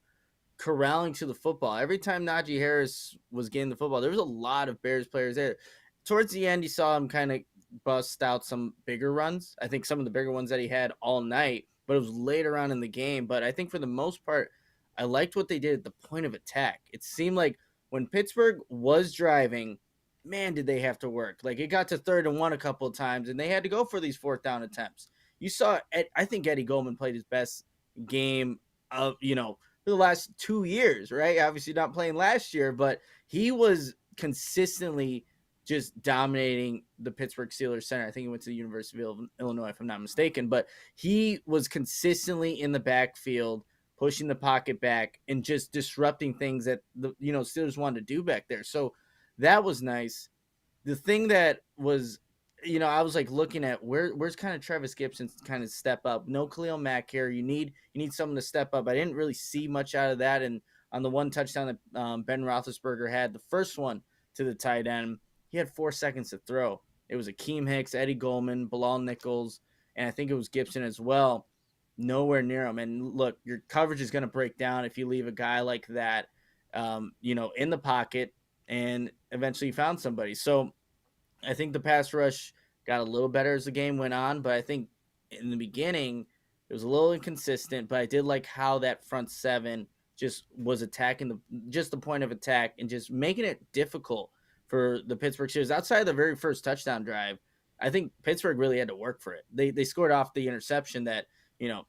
corralling to the football, every time Najee Harris was getting the football, there was a lot of Bears players there. Towards the end, you saw him kind of bust out some bigger runs. I think some of the bigger ones that he had all night, but it was later on in the game. But I think for the most part, I liked what they did at the point of attack. It seemed like when Pittsburgh was driving, man, did they have to work. Like, it got to 3rd and 1 a couple of times, and they had to go for these 4th down attempts. You saw, I think Eddie Goldman played his best game of, for the last 2 years, right? Obviously not playing last year, but he was consistently just dominating the Pittsburgh Steelers center. I think he went to the University of Illinois, if I'm not mistaken, but he was consistently in the backfield, pushing the pocket back and just disrupting things that the Steelers wanted to do back there. So that was nice. The thing that was, I was like looking at where's kind of Travis Gibson kind of step up. No Khalil Mack here. You need someone to step up. I didn't really see much out of that. And on the one touchdown that Ben Roethlisberger had, the first one to the tight end, he had 4 seconds to throw. It was Akeem Hicks, Eddie Goldman, Bilal Nichols, and I think it was Gibson as well. Nowhere near him. And look, your coverage is going to break down if you leave a guy like that, in the pocket, and eventually you found somebody. So I think the pass rush got a little better as the game went on, but I think in the beginning it was a little inconsistent. But I did like how that front seven just was attacking the point of attack and just making it difficult for the Pittsburgh Steelers. Outside of the very first touchdown drive, I think Pittsburgh really had to work for it. They scored off the interception that, God,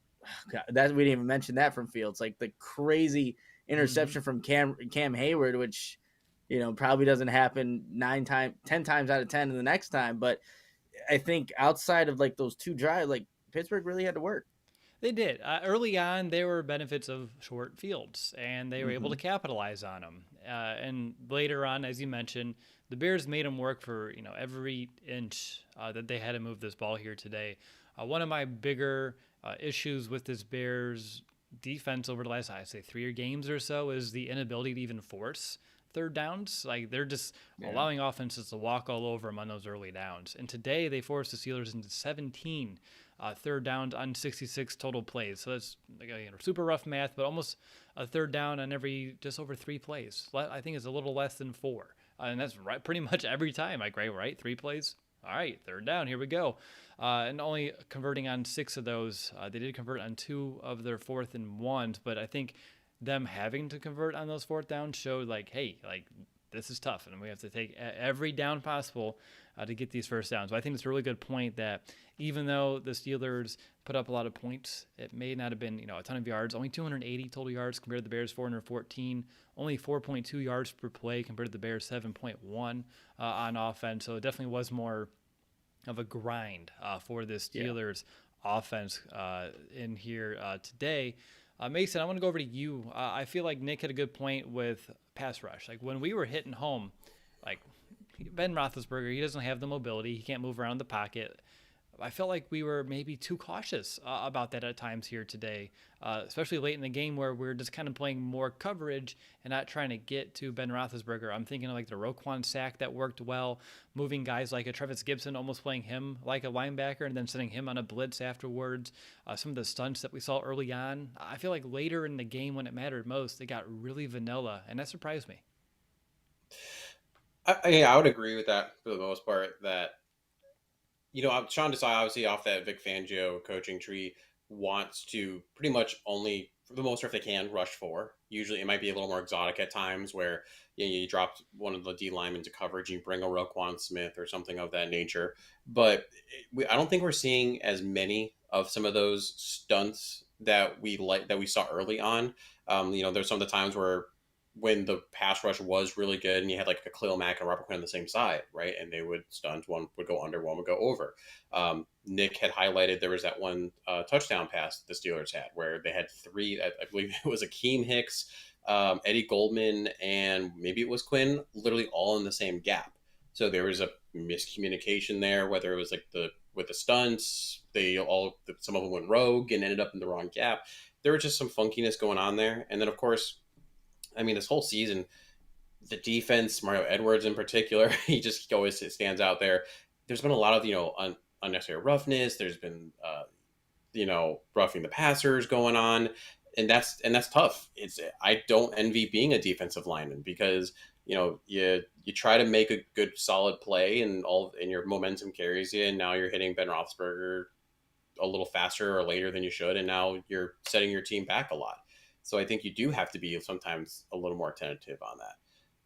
that we didn't even mention that from Fields, like the crazy interception from Cam Hayward, which, probably doesn't happen 10 times out of 10 in the next time. But I think outside of like those 2 drives, like Pittsburgh really had to work. They did. Early on, there were benefits of short fields, and they were able to capitalize on them. And later on, as you mentioned, the Bears made them work for every inch that they had to move this ball here today. One of my bigger issues with this Bears defense over the last, I'd say, 3 games or so is the inability to even force 3rd downs. Like, they're just allowing offenses to walk all over them on those early downs. And today, they forced the Steelers into 17 3rd downs on 66 total plays. So that's super rough math, but almost a 3rd down on every just over 3 plays. I think it's a little less than 4. And that's right, pretty much every time. Like, right? 3 plays. All right, 3rd down. Here we go. And only converting on 6 of those. They did convert on 2 of their 4th and 1s, but I think them having to convert on those 4th downs showed like, hey, like, this is tough, and we have to take every down possible to get these first downs. So I think it's a really good point that even though the Steelers put up a lot of points, it may not have been a ton of yards. Only 280 total yards compared to the Bears 414. Only 4.2 yards per play compared to the Bears 7.1 on offense. So it definitely was more of a grind for the Steelers offense in here today. Mason, I want to go over to you. I feel like Nick had a good point with pass rush. Like, when we were hitting home, like, Ben Roethlisberger, he doesn't have the mobility. He can't move around the pocket. I felt like we were maybe too cautious about that at times here today, especially late in the game where we're just kind of playing more coverage and not trying to get to Ben Roethlisberger. I'm thinking of like the Roquan sack that worked well, moving guys like a Travis Gibson, almost playing him like a linebacker and then sending him on a blitz afterwards. Some of the stunts that we saw early on, I feel like later in the game when it mattered most, it got really vanilla, and that surprised me. I would agree with that for the most part. That Sean Desai, obviously off that Vic Fangio coaching tree, wants to pretty much only, for the most part, if they can, rush four. Usually, it might be a little more exotic at times where you drop one of the D linemen to coverage, you bring a Roquan Smith or something of that nature. But I don't think we're seeing as many of some of those stunts that we saw early on. There's some of the times where when the pass rush was really good and you had like a Khalil Mack and Robert Quinn on the same side, right? And they would stunt, one would go under, one would go over. Nick had highlighted there was that one touchdown pass the Steelers had where they had three, I believe it was Akeem Hicks, Eddie Goldman, and maybe it was Quinn, literally all in the same gap. So there was a miscommunication there, whether it was like with the stunts, some of them went rogue and ended up in the wrong gap. There was just some funkiness going on there. And then, of course, I mean, this whole season, the defense, Mario Edwards in particular, he always stands out there. There's been a lot of unnecessary roughness. There's been roughing the passers going on, and that's tough. I don't envy being a defensive lineman because you try to make a good solid play and your momentum carries you, and now you're hitting Ben Roethlisberger a little faster or later than you should, and now you're setting your team back a lot. So I think you do have to be sometimes a little more tentative on that.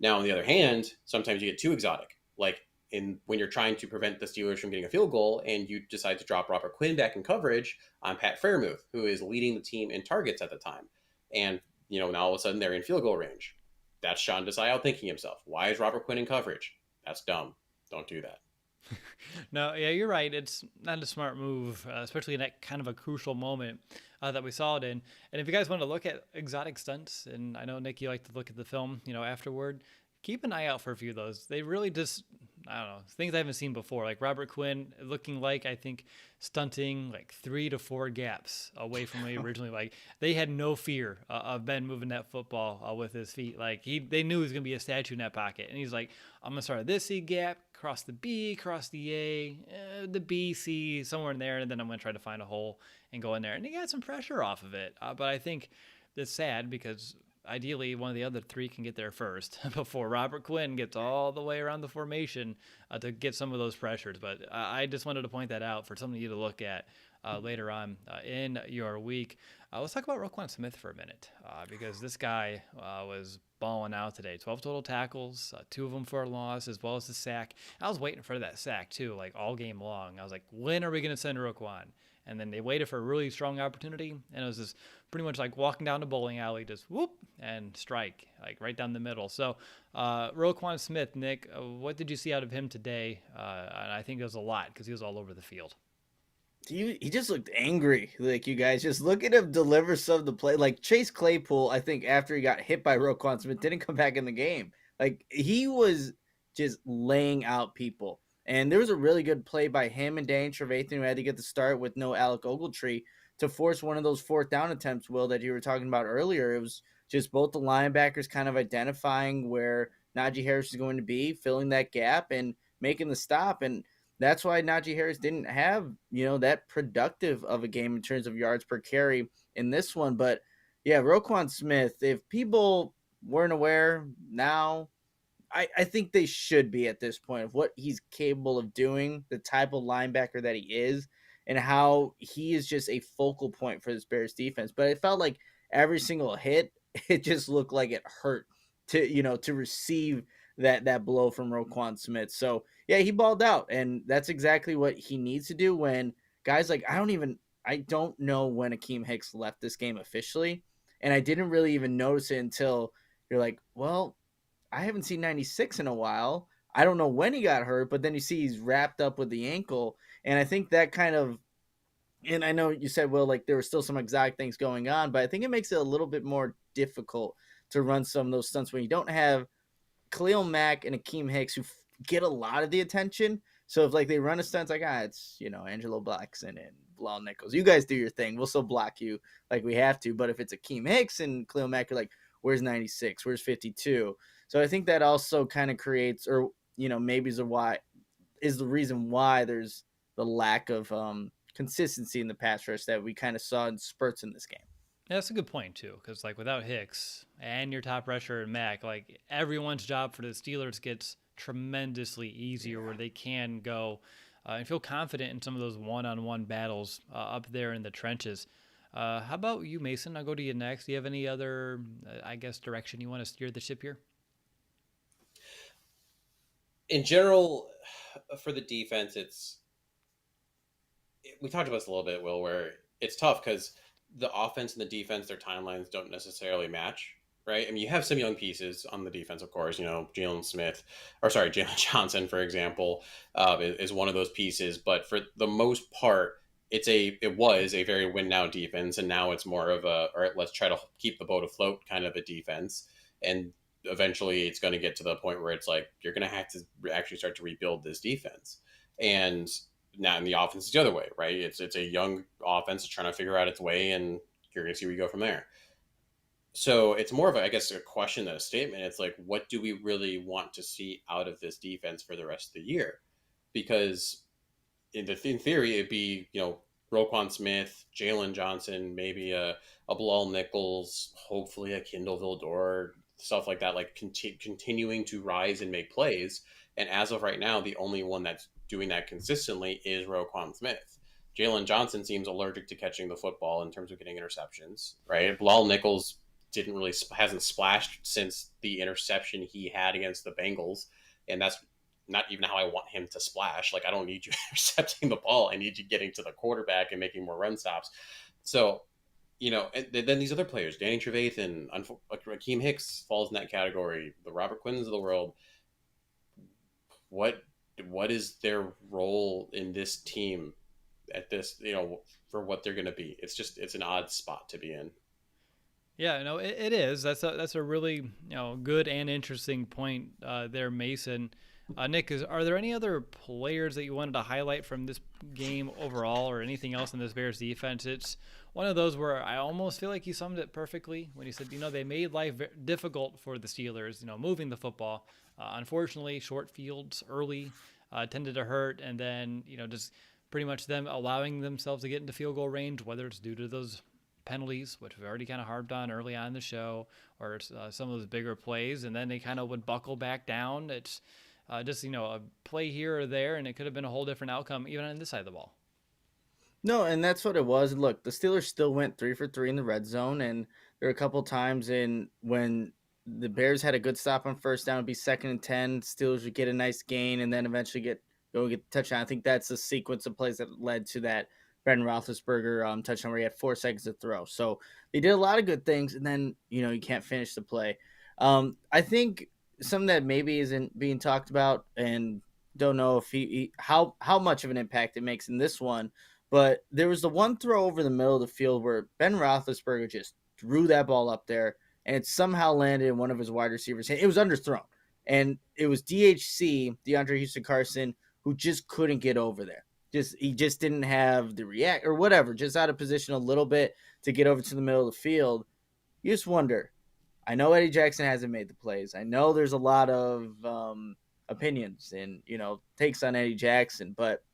Now, on the other hand, sometimes you get too exotic, like when you're trying to prevent the Steelers from getting a field goal, and you decide to drop Robert Quinn back in coverage on Pat Fairmouth, who is leading the team in targets at the time, and now all of a sudden they're in field goal range. That's Sean Desai outthinking himself. Why is Robert Quinn in coverage? That's dumb. Don't do that. No, yeah, you're right. It's not a smart move, especially in that kind of a crucial moment that we saw it in. And if you guys want to look at exotic stunts, and I know, Nick, you like to look at the film, afterward, keep an eye out for a few of those. They really just, I don't know, things I haven't seen before. Like Robert Quinn looking like, I think, stunting like 3 to 4 gaps away from me originally. Like they had no fear of Ben moving that football with his feet. Like they knew he was going to be a statue in that pocket. And he's like, I'm going to start at this C gap, cross the B, cross the A, the B, C, somewhere in there. And then I'm going to try to find a hole and go in there. And he got some pressure off of it. But I think it's sad because ideally one of the other three can get there first before Robert Quinn gets all the way around the formation to get some of those pressures. But I just wanted to point that out for something you to look at later on in your week. Let's talk about Roquan Smith for a minute because this guy was balling out today. 12 total tackles, 2 of them for a loss, as well as the sack. I was waiting for that sack too, like all game long. I was like, when are we going to send Roquan? And then they waited for a really strong opportunity, and it was just pretty much like walking down the bowling alley, just whoop and strike, like right down the middle. So Roquan Smith, Nick, what did you see out of him today? And I think it was a lot because he was all over the field. He just looked angry. Like, you guys just look at him deliver some of the play. Like Chase Claypool, I think after he got hit by Roquan Smith, didn't come back in the game. Like he was just laying out people. And there was a really good play by him and Danny Trevathan, who had to get the start with no Alec Ogletree to force one of those 4th down attempts, Will, that you were talking about earlier. It was just both the linebackers kind of identifying where Najee Harris is going to be, filling that gap and making the stop. And that's why Najee Harris didn't have, that productive of a game in terms of yards per carry in this one. But yeah, Roquan Smith, if people weren't aware now, I think they should be at this point of what he's capable of doing, the type of linebacker that he is, and how he is just a focal point for this Bears defense. But it felt like every single hit, it just looked like it hurt to receive that blow from Roquan Smith. So yeah, he balled out, and that's exactly what he needs to do when guys like I don't know when Akeem Hicks left this game officially, and I didn't really even notice it until you're like, well, I haven't seen 96 in a while. I don't know when he got hurt, but then you see he's wrapped up with the ankle, and I think that kind of, and I know you said, well, like there were still some exotic things going on, but I think it makes it a little bit more difficult to run some of those stunts when you don't have Khalil Mack and Akeem Hicks who get a lot of the attention. So if like they run a stunt, it's like, it's, Angelo Blackson and Bilal Nichols. You guys do your thing. We'll still block you like we have to. But if it's Akeem Hicks and Khalil Mack, you're like, where's 96? Where's 52? So I think that also kind of creates, or, maybe is the reason why there's the lack of consistency in the pass rush that we kind of saw in spurts in this game. Yeah, that's a good point too, because without Hicks and your top rusher and Mack, everyone's job for the Steelers gets tremendously easier where they can go and feel confident in some of those one-on-one battles up there in the trenches. How about you, Mason? I'll go to you next. Do you have any other, direction you want to steer the ship here? In general, for the defense, we talked about this a little bit, Will, where it's tough because the offense and the defense, their timelines don't necessarily match, right? I mean, you have some young pieces on the defense, of course. Jalen Johnson, for example, is one of those pieces. But for the most part, it was a very win now defense, and now it's more of a, all right, let's try to keep the boat afloat kind of a defense. And eventually, it's going to get to the point where it's like you're going to have to actually start to rebuild this defense. And now in the offense is the other way, right? It's a young offense trying to figure out its way, and you're going to see where you go from there. So it's more of, I guess, a question than a statement. It's like, what do we really want to see out of this defense for the rest of the year? Because in theory, it'd be, Roquan Smith, Jalen Johnson, maybe a Bilal Nichols, hopefully a Kindle Vildor, stuff like that, like continuing to rise and make plays. And as of right now, the only one that's doing that consistently is Roquan Smith. Jalen Johnson seems allergic to catching the football in terms of getting interceptions, right? Bilal Nichols hasn't splashed since the interception he had against the Bengals, and that's not even how I want him to splash. Like, I don't need you intercepting the ball. I need you getting to the quarterback and making more run stops. So, and then these other players, Danny Trevathan, Raheem Hicks falls in that category, the Robert Quinns of the world. What is their role in this team at this, for what they're going to be? It's an odd spot to be in. Yeah, no, it is. That's a really good and interesting point there, Mason. Nick, are there any other players that you wanted to highlight from this game overall, or anything else in this Bears defense? It's one of those where I almost feel like you summed it perfectly when you said, they made life difficult for the Steelers, moving the football. Unfortunately, short fields early tended to hurt, and then, just pretty much them allowing themselves to get into field goal range, whether it's due to those penalties, which we've already kind of harped on early on in the show, or some of those bigger plays, and then they kind of would buckle back down. It's just, a play here or there, and it could have been a whole different outcome even on this side of the ball. No, and that's what it was. Look, the Steelers still went 3 for 3 in the red zone, and there were a couple times when the Bears had a good stop on first down, it'd be 2nd and 10. Steelers would get a nice gain, and then eventually get the touchdown. I think that's the sequence of plays that led to that Brendan Roethlisberger touchdown where he had 4 seconds to throw. So they did a lot of good things, and then you can't finish the play. I think something that maybe isn't being talked about, and don't know if how much of an impact it makes in this one. But there was the one throw over the middle of the field where Ben Roethlisberger just threw that ball up there, and it somehow landed in one of his wide receivers. It was underthrown, and it was DHC, DeAndre Houston Carson, who just couldn't get over there. He just didn't have the react or whatever, just out of position a little bit to get over to the middle of the field. You just wonder. I know Eddie Jackson hasn't made the plays. I know there's a lot of opinions and takes on Eddie Jackson, but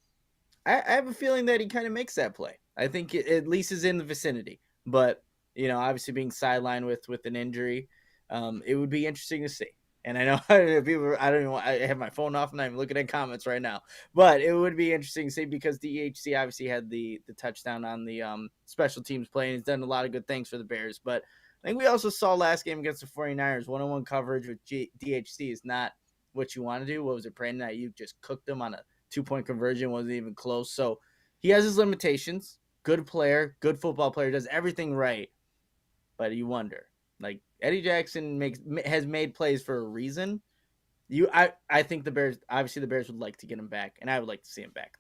I have a feeling that he kind of makes that play. I think it at least is in the vicinity. But, obviously being sidelined with an injury, it would be interesting to see. And I know people, I have my phone off and I'm looking at comments right now. But it would be interesting to see because DHC obviously had the touchdown on the special teams play and he's done a lot of good things for the Bears. But I think we also saw last game against the 49ers, one-on-one coverage with DHC is not what you want to do. What was it, Brandon Ayuk just cooked them on a 2-point conversion, wasn't even close. So he has his limitations. Good player, good football player, does everything right. But you wonder, like Eddie Jackson has made plays for a reason. I think the Bears would like to get him back, and I would like to see him back.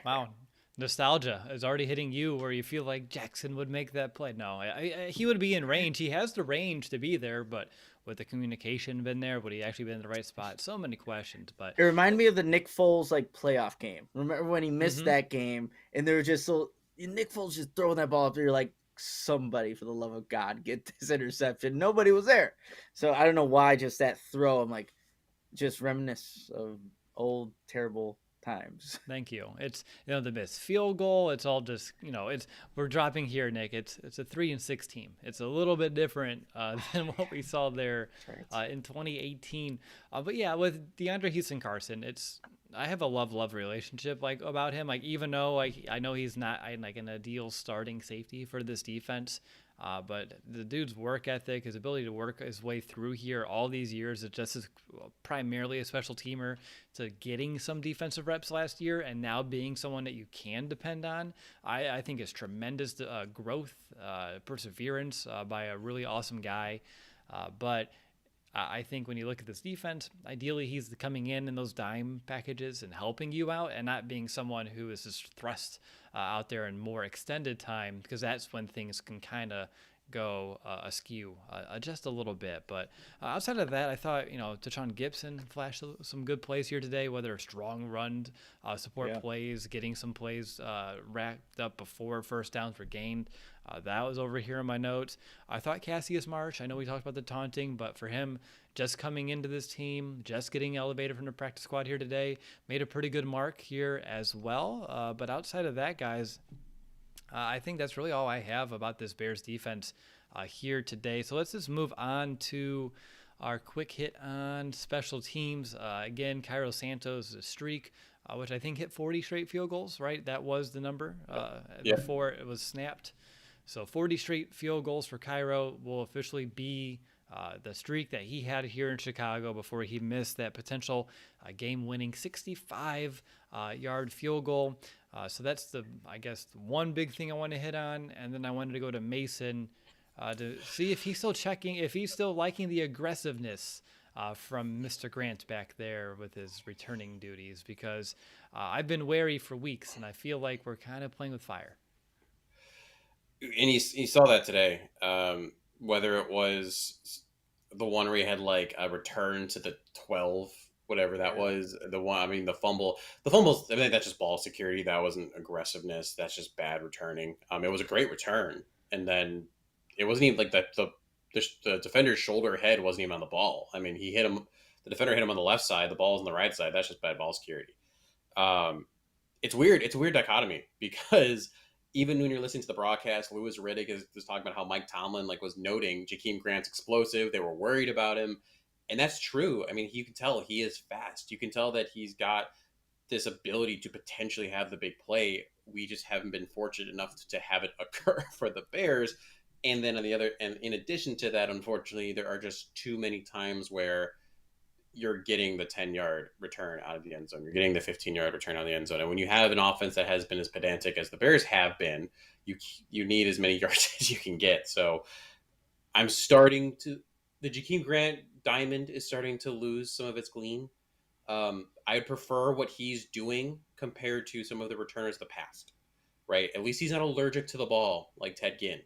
Wow. There. Nostalgia is already hitting you where you feel like Jackson would make that play. No, he would be in range. He has the range to be there, but would the communication been there? Would he actually been in the right spot? So many questions. But it reminded me of the Nick Foles playoff game. Remember when he missed that game and they were just Nick Foles just throwing that ball up there. You're like, somebody for the love of God, get this interception. Nobody was there. So I don't know why just that throw. I'm like, just reminisce of old terrible times. Thank you. It's the missed field goal. It's all just we're dropping here, Nick. It's a 3-6 team. It's a little bit different than what we saw there in 2018. But yeah, with DeAndre Houston Carson, I have a love relationship about him. Even though I know he's not an ideal starting safety for this defense. But the dude's work ethic, his ability to work his way through here all these years, it just is primarily a special teamer to getting some defensive reps last year and now being someone that you can depend on. I think is tremendous growth, perseverance by a really awesome guy. But I think when you look at this defense, ideally he's coming in those dime packages and helping you out and not being someone who is just thrust out there in more extended time, because that's when things can kind of go askew just a little bit. But outside of that, I thought, Tashawn Gibson flashed some good plays here today, whether strong run support plays, getting some plays racked up before first downs were gained. That was over here in my notes. I thought Cassius Marsh, I know we talked about the taunting, but for him, just coming into this team, just getting elevated from the practice squad here today, made a pretty good mark here as well. But outside of that, guys, I think that's really all I have about this Bears defense here today. So let's just move on to our quick hit on special teams. Again, Cairo Santos' streak, which I think hit 40 straight field goals, right? That was the number before it was snapped. So 40 straight field goals for Cairo will officially be the streak that he had here in Chicago before he missed that potential game-winning 65-yard field goal. So that's one big thing I want to hit on. And then I wanted to go to Mason to see if he's still liking the aggressiveness from Mr. Grant back there with his returning duties, because I've been wary for weeks and I feel like we're kind of playing with fire. And you saw that today, whether it was the one where he had a return to the 12, whatever that was, the one, the fumbles, I mean, that's just ball security. That wasn't aggressiveness. That's just bad returning. It was a great return. And then it wasn't even the defender's shoulder head wasn't even on the ball. I mean, the defender hit him on the left side, the ball's on the right side. That's just bad ball security. It's weird. It's a weird dichotomy, because even when you're listening to the broadcast, Louis Riddick is talking about how Mike Tomlin was noting Jakeem Grant's explosive. They were worried about him. And that's true. I mean, you can tell he is fast. You can tell that he's got this ability to potentially have the big play. We just haven't been fortunate enough to have it occur for the Bears. And then in addition to that, unfortunately, there are just too many times where you're getting the 10-yard return out of the end zone. You're getting the 15-yard return out of the end zone. And when you have an offense that has been as pedantic as the Bears have been, you need as many yards as you can get. So the Jakeem Grant diamond is starting to lose some of its gleam. I prefer what he's doing compared to some of the returners of the past, right? At least he's not allergic to the ball like Ted Ginn.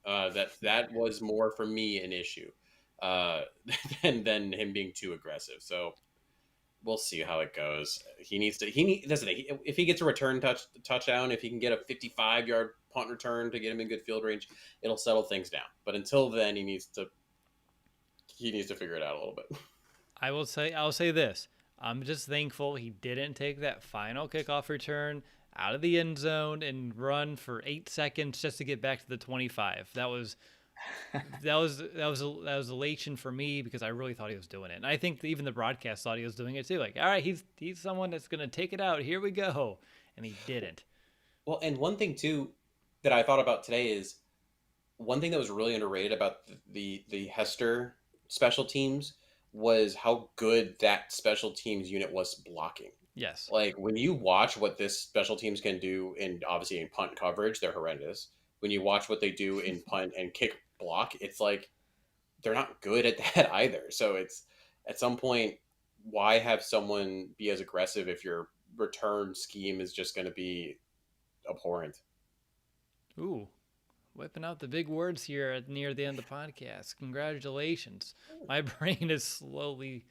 That was more for me an issue than him being too aggressive. So we'll see how it goes. If he gets a return touchdown, if he can get a 55-yard punt return to get him in good field range, it'll settle things down. But until then, he needs to figure it out a little bit. I'll say this. I'm just thankful he didn't take that final kickoff return out of the end zone and run for 8 seconds just to get back to the 25. That was elation for me, because I really thought he was doing it. And I think even the broadcast thought he was doing it too. All right, he's someone that's going to take it out. Here we go. And he didn't. Well, and one thing too that I thought about today is one thing that was really underrated about the Hester special teams was how good that special teams unit was blocking. Yes. When you watch what this special teams can do obviously in punt coverage, they're horrendous. When you watch what they do in punt and kick block, it's they're not good at that either. So it's at some point, why have someone be as aggressive if your return scheme is just going to be abhorrent? Ooh, whipping out the big words here near the end of the podcast. Congratulations. My brain is slowly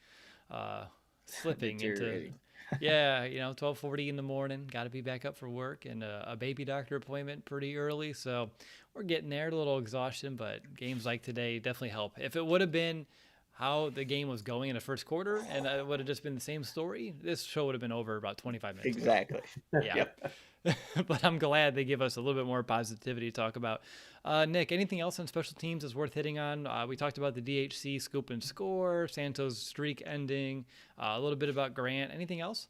slipping into... Yeah, 12:40 in the morning. Got to be back up for work and a baby doctor appointment pretty early. So we're getting there, a little exhaustion, but games like today definitely help. If it would have been how the game was going in the first quarter, and it would have just been the same story, this show would have been over about 25 minutes ago. Exactly. Yeah. Yep. But I'm glad they give us a little bit more positivity to talk about. Nick, anything else on special teams that's worth hitting on? We talked about the DHC scoop and score, Santos streak ending, a little bit about Grant. Anything else?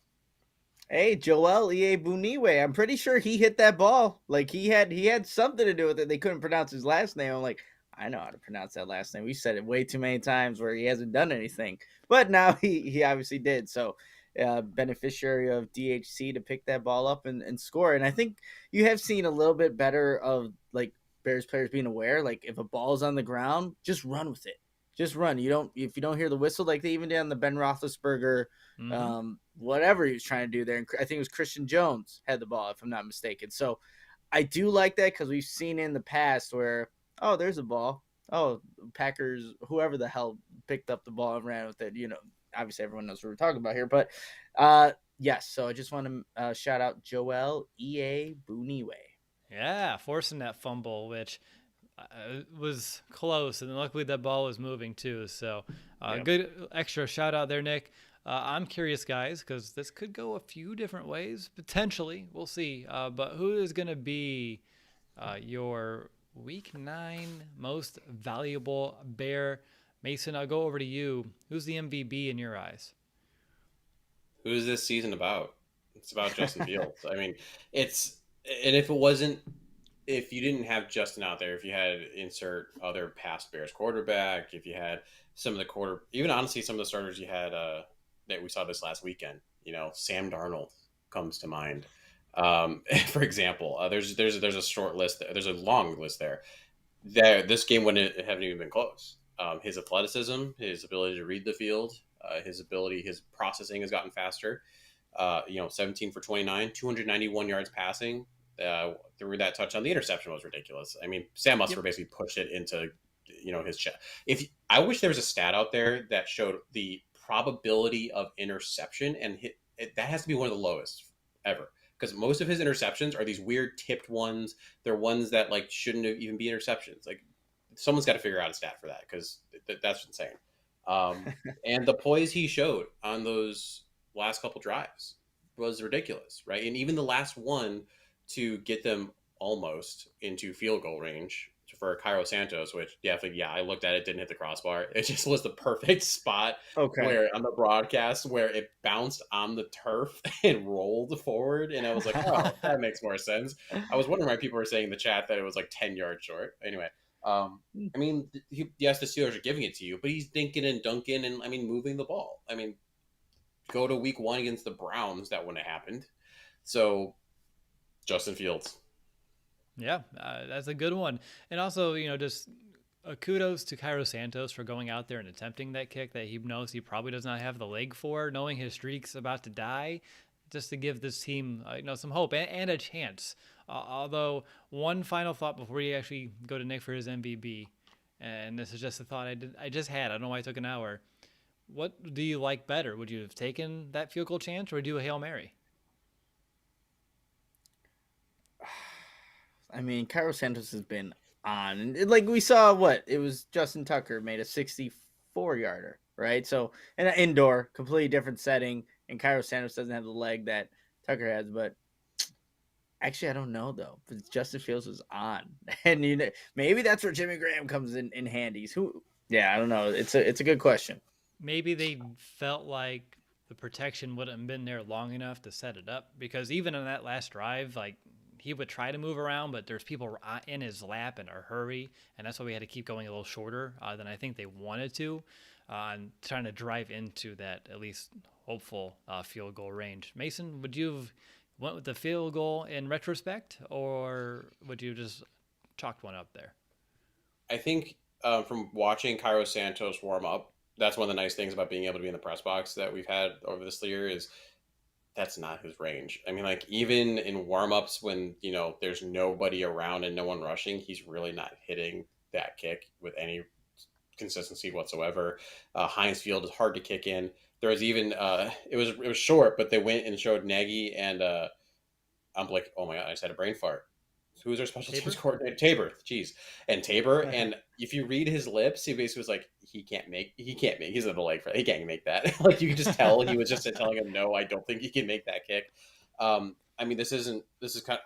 Hey, Joel Buniwe. I'm pretty sure he hit that ball. Like he had something to do with it. They couldn't pronounce his last name. I'm like, I know how to pronounce that last name. We said it way too many times where he hasn't done anything. But now he obviously did. So beneficiary of DHC to pick that ball up and score. And I think you have seen a little bit better of like Bears players being aware. Like if a ball's on the ground, just run with it. Just run. If you don't hear the whistle, like they even did on the Ben Roethlisberger whatever he was trying to do there. And I think it was Christian Jones had the ball, if I'm not mistaken. So I do like that because we've seen in the past where, oh, there's a ball. Oh, Packers, whoever the hell picked up the ball and ran with it. Obviously everyone knows what we're talking about here. But yes, so I just want to shout out Joel Buniwe. Yeah, forcing that fumble, which was close, and luckily that ball was moving too. So good extra shout out there, Nick. I'm curious, guys, because this could go a few different ways, potentially. We'll see. But who is going to be your Week 9 most valuable Bear? Mason, I'll go over to you. Who's the MVP in your eyes? Who's this season about? It's about Justin Fields. I mean, and if you didn't have Justin out there, if you had insert other past Bears quarterback, if you had some of the even honestly some of the starters you had that we saw this last weekend, Sam Darnold comes to mind. For example, there's a short list. There's a long list there. This game wouldn't haven't even been close. His athleticism, his ability to read the field, his processing has gotten faster. 17 for 29, 291 yards passing. Through that touchdown, the interception was ridiculous. I mean, Sam Musfer basically pushed it into his chest. I wish there was a stat out there that showed the probability of interception, and that has to be one of the lowest ever, because most of his interceptions are these weird tipped ones. They're ones that like shouldn't even be interceptions. Like someone's got to figure out a stat for that, because that's insane. And the poise he showed on those last couple drives was ridiculous, right? And even the last one to get them almost into field goal range for Cairo Santos, which I looked at it, didn't hit the crossbar. It just was the perfect spot where on the broadcast where it bounced on the turf and rolled forward. And I was like, oh, that makes more sense. I was wondering why people were saying in the chat that it was like 10 yards short. Anyway, I mean, yes, the Steelers are giving it to you, but he's dinking and dunking and, moving the ball. I mean, go to week 1 against the Browns, that wouldn't have happened. So, Justin Fields. Yeah, that's a good one. And also, just kudos to Cairo Santos for going out there and attempting that kick that he knows he probably does not have the leg for, knowing his streak's about to die, just to give this team some hope and a chance. Although, one final thought before we actually go to Nick for his MVP, and this is just a thought I just had. I don't know why it took an hour. What do you like better? Would you have taken that field goal chance or do a Hail Mary? I mean, Cairo Santos has been on. And like we saw, it was Justin Tucker made a 64-yarder, right? So, in an indoor, completely different setting. And Cairo Santos doesn't have the leg that Tucker has. But actually, I don't know, though. But Justin Fields was on. And maybe that's where Jimmy Graham comes in handy. I don't know. It's a good question. Maybe they felt like the protection wouldn't have been there long enough to set it up. Because even on that last drive, he would try to move around, but there's people in his lap in a hurry, and that's why we had to keep going a little shorter than I think they wanted to, and trying to drive into that at least hopeful field goal range. Mason, would you have went with the field goal in retrospect, or would you just chalked one up there? I think from watching Cairo Santos warm up, that's one of the nice things about being able to be in the press box that we've had over this year is that's not his range. I mean, even in warm-ups when, there's nobody around and no one rushing, he's really not hitting that kick with any consistency whatsoever. Heinz Field is hard to kick in. There was even, it was short, but they went and showed Nagy and I'm like, oh my God, I just had a brain fart. who's our special Tabor? teams coordinator? Tabor, jeez, and Tabor. And if you read his lips, he basically was like, he can't make. He's in the leg for. He can't make that. Like you could just tell he was just telling him, no, I don't think he can make that kick. I mean, this is kind of.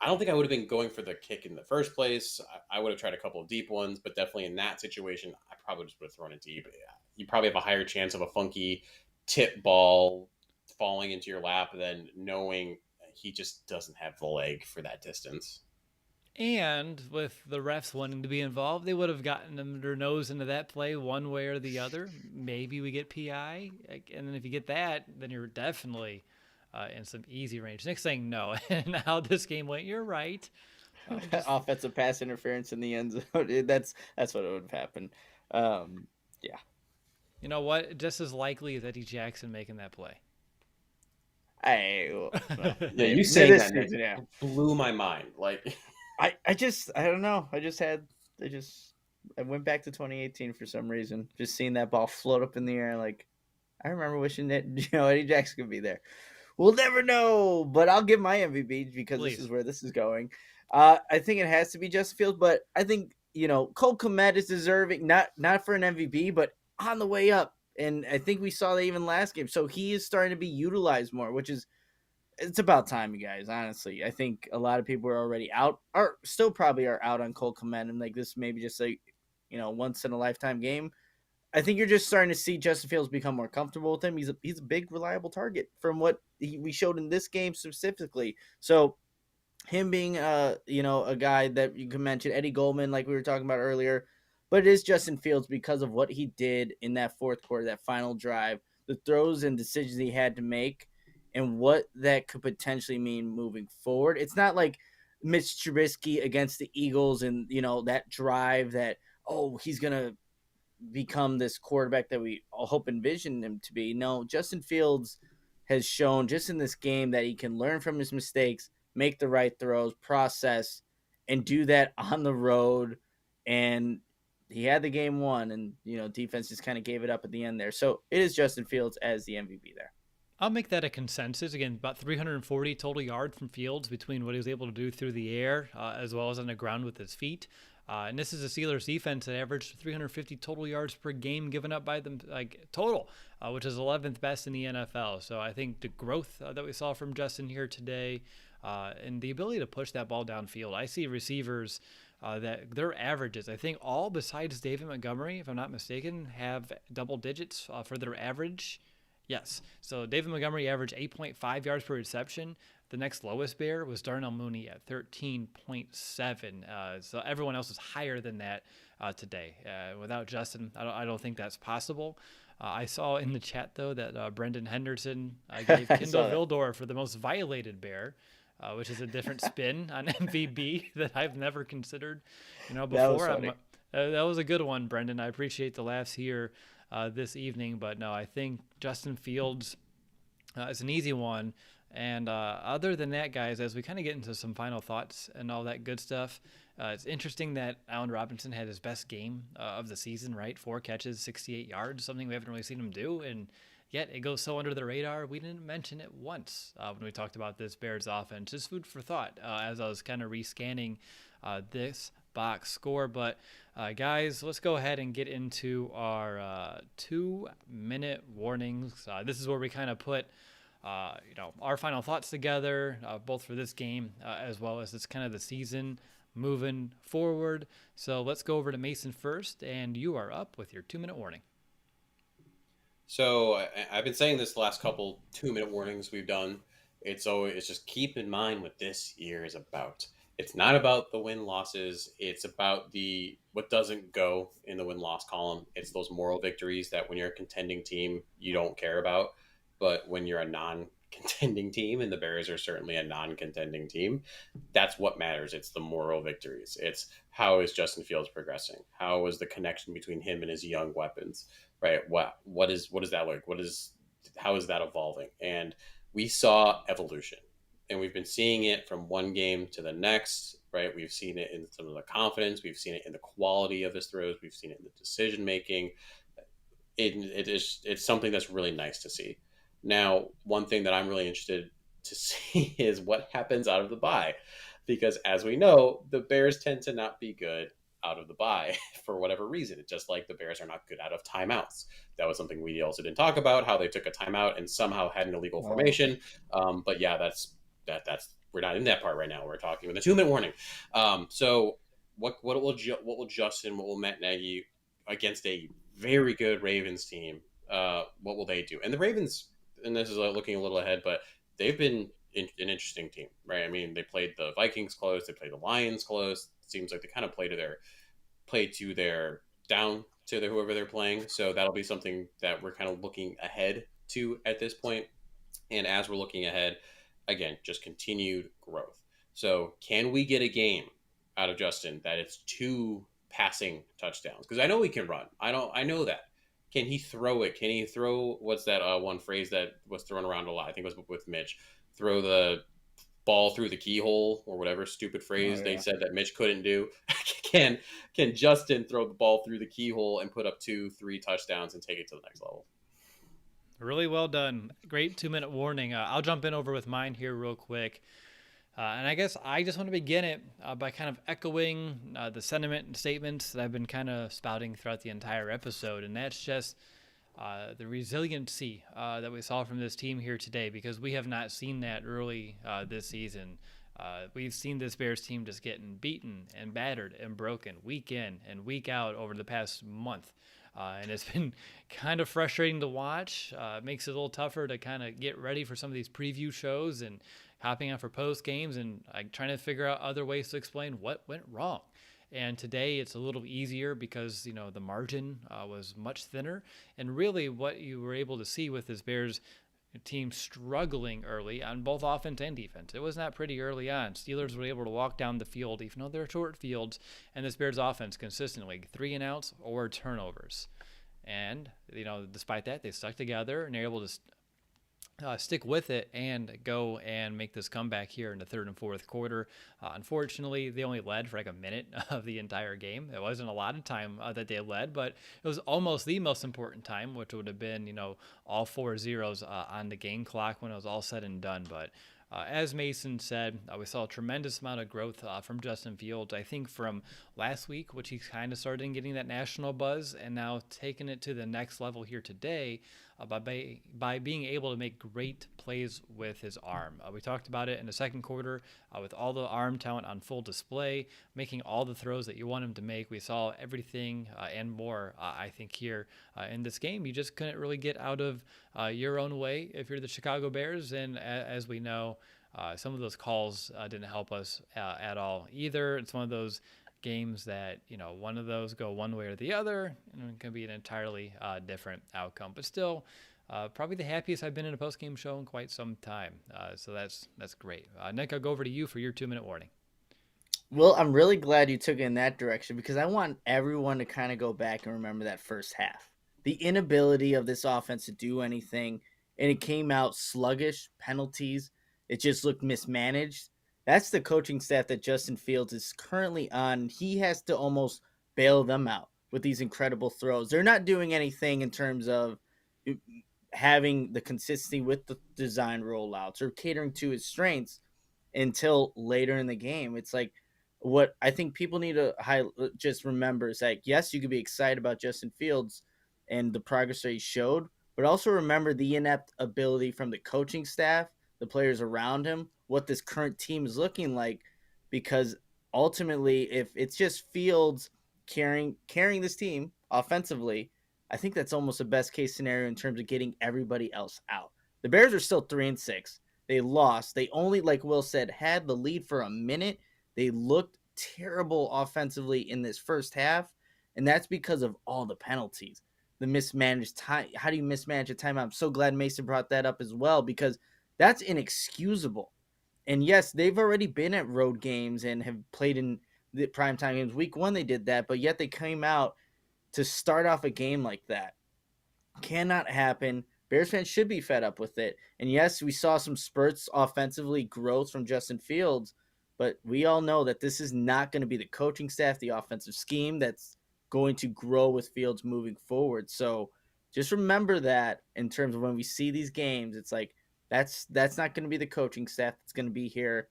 I don't think I would have been going for the kick in the first place. I would have tried a couple of deep ones, but definitely in that situation, I probably just would have thrown it deep. You probably have a higher chance of a funky tip ball falling into your lap than knowing he just doesn't have the leg for that distance. And with the refs wanting to be involved, they would have gotten them their nose into that play one way or the other. Maybe we get PI. And then if you get that, then you're definitely in some easy range. Nick's saying no. And how this game went, you're right. Offensive pass interference in the end zone. That's what would have happened. Yeah. You know what? Just as likely as Eddie Jackson making that play. Well, Yeah, you saying that season, yeah. blew my mind. Like, I don't know. I went back to 2018 for some reason. Just seeing that ball float up in the air, like I remember wishing that Eddie Jackson could be there. We'll never know, but I'll give my MVP because Please. This is where this is going. I think it has to be Justin Fields, but I think Cole Kmet is deserving, not for an MVP, but on the way up. And I think we saw that even last game. So he is starting to be utilized more, which is it's about time, you guys. Honestly, I think a lot of people are already out, or still probably are out on Cole Kmet, and like this maybe just a once in a lifetime game. I think you're just starting to see Justin Fields become more comfortable with him. He's a big reliable target from what we showed in this game specifically. So him being a guy that you can mention, Eddie Goldman, like we were talking about earlier, but it is Justin Fields because of what he did in that fourth quarter, that final drive, the throws and decisions he had to make, and what that could potentially mean moving forward. It's not like Mitch Trubisky against the Eagles and that drive that he's gonna become this quarterback that we all hope envision him to be. No, Justin Fields has shown just in this game that he can learn from his mistakes, make the right throws, process, and do that on the road. And he had the game won, and defense just kind of gave it up at the end there. So it is Justin Fields as the MVP there. I'll make that a consensus. Again, about 340 total yards from Fields between what he was able to do through the air as well as on the ground with his feet. And this is a Steelers defense that averaged 350 total yards per game given up by them, total, which is 11th best in the NFL. So I think the growth that we saw from Justin here today and the ability to push that ball downfield. I see receivers that their averages, I think all besides David Montgomery, if I'm not mistaken, have double digits for their average. Yes. So David Montgomery averaged 8.5 yards per reception. The next lowest Bear was Darnell Mooney at 13.7. So everyone else is higher than that today. Without Justin, I don't think that's possible. I saw in the chat, though, that Brendan Henderson gave Kendall Vildor for the most violated Bear, which is a different spin on MVP that I've never considered before. That was a good one, Brendan. I appreciate the laughs here this evening. But no, I think Justin Fields is an easy one. And other than that, guys, as we kind of get into some final thoughts and all that good stuff, it's interesting that Allen Robinson had his best game of the season, right? 4 catches, 68 yards, something we haven't really seen him do. And yet it goes so under the radar. We didn't mention it once when we talked about this Bears offense. Just food for thought as I was kind of rescanning this box score. But guys, let's go ahead and get into our 2-minute warnings. This is where we kind of put our final thoughts together, both for this game as well as it's kind of the season moving forward. So let's go over to Mason first, and you are up with your 2-minute warning. So I've been saying this the last couple 2-minute warnings we've done. It's just keep in mind what this year is about. It's not about the win-losses. It's about what doesn't go in the win-loss column. It's those moral victories that when you're a contending team, you don't care about. But when you're a non-contending team, and the Bears are certainly a non-contending team, that's what matters. It's the moral victories. It's how is Justin Fields progressing? How is the connection between him and his young weapons? Right? What is that like? How is that evolving? And we saw evolution, and we've been seeing it from one game to the next. Right? We've seen it in some of the confidence. We've seen it in the quality of his throws. We've seen it in the decision making. It's something that's really nice to see. Now, one thing that I'm really interested to see is what happens out of the bye. because as we know, the Bears tend to not be good out of the bye for whatever reason. It's just like the Bears are not good out of timeouts. That was something we also didn't talk about, how they took a timeout and somehow had an illegal Oh. formation. But yeah, that's we're not in that part right now. We're talking with a 2-minute warning. So what will Justin, what will Matt Nagy against a very good Ravens team? What will they do? And the Ravens, and this is looking a little ahead, but they've been an interesting team, right? I mean, they played the Vikings close, they played the Lions close. It seems like they kind of play to their down to whoever they're playing. So that'll be something that we're kind of looking ahead to at this point. And as we're looking ahead, again, just continued growth. So can we get a game out of Justin that it's 2 passing touchdowns? Because I know he can run. I know that. Can he throw it? Can he throw what's that one phrase that was thrown around a lot? I think it was with Mitch. Throw the ball through the keyhole or whatever stupid Oh phrase they yeah. said that Mitch couldn't do. can can Justin throw the ball through the keyhole and put up 2-3 touchdowns and take it to the next level? Really well done. Great 2-minute warning. I'll jump in over with mine here real quick. And I guess I just want to begin it by kind of echoing the sentiment and statements that I've been kind of spouting throughout the entire episode. And that's just the resiliency that we saw from this team here today, because we have not seen that early this season. We've seen this Bears team just getting beaten and battered and broken week in and week out over the past month. And it's been kind of frustrating to watch. It makes it a little tougher to kind of get ready for some of these preview shows and hopping out for post games and trying to figure out other ways to explain what went wrong. And today it's a little easier because, the margin was much thinner. And really what you were able to see with this Bears team struggling early on both offense and defense. It was not pretty early on. Steelers were able to walk down the field, even though they're short fields, and this Bears offense consistently 3-and-outs or turnovers. And, despite that, they stuck together and they're able to stick with it and go and make this comeback here in the third and fourth quarter. Unfortunately, they only led for like a minute of the entire game. It wasn't a lot of time that they led, but it was almost the most important time, which would have been, all 4 zeros on the game clock when it was all said and done. But as Mason said, we saw a tremendous amount of growth from Justin Fields. I think from last week, which he kind of started getting that national buzz, and now taking it to the next level here today by being able to make great plays with his arm. We talked about it in the second quarter with all the arm talent on full display, making all the throws that you want him to make. We saw everything and more, I think, here in this game. You just couldn't really get out of your own way if you're the Chicago Bears. And as we know, some of those calls didn't help us at all either. It's one of those games that, one of those go one way or the other, and it can be an entirely different outcome. But still, probably the happiest I've been in a post-game show in quite some time. So that's great. Nick, I'll go over to you for your 2-minute warning. Well, I'm really glad you took it in that direction because I want everyone to kind of go back and remember that first half. The inability of this offense to do anything, and it came out sluggish, penalties. It just looked mismanaged. That's the coaching staff that Justin Fields is currently on. He has to almost bail them out with these incredible throws. They're not doing anything in terms of having the consistency with the design rollouts or catering to his strengths until later in the game. It's like what I think people need to just remember is like, yes, you could be excited about Justin Fields and the progress that he showed, but also remember the inept ability from the coaching staff, the players around him, what this current team is looking like, because ultimately, if it's just Fields carrying this team offensively, I think that's almost the best case scenario in terms of getting everybody else out. The Bears are still 3-6. They lost. They only, like Will said, had the lead for a minute. They looked terrible offensively in this first half, and that's because of all the penalties. The mismanaged time. How do you mismanage a timeout? I'm so glad Mason brought that up as well because that's inexcusable. And yes, they've already been at road games and have played in the primetime games. Week 1 they did that, but yet they came out to start off a game like that. Cannot happen. Bears fans should be fed up with it. And yes, we saw some spurts offensively, growth from Justin Fields, but we all know that this is not going to be the coaching staff, the offensive scheme that's going to grow with Fields moving forward. So just remember that in terms of when we see these games, it's like that's not going to be the coaching staff that's going to be here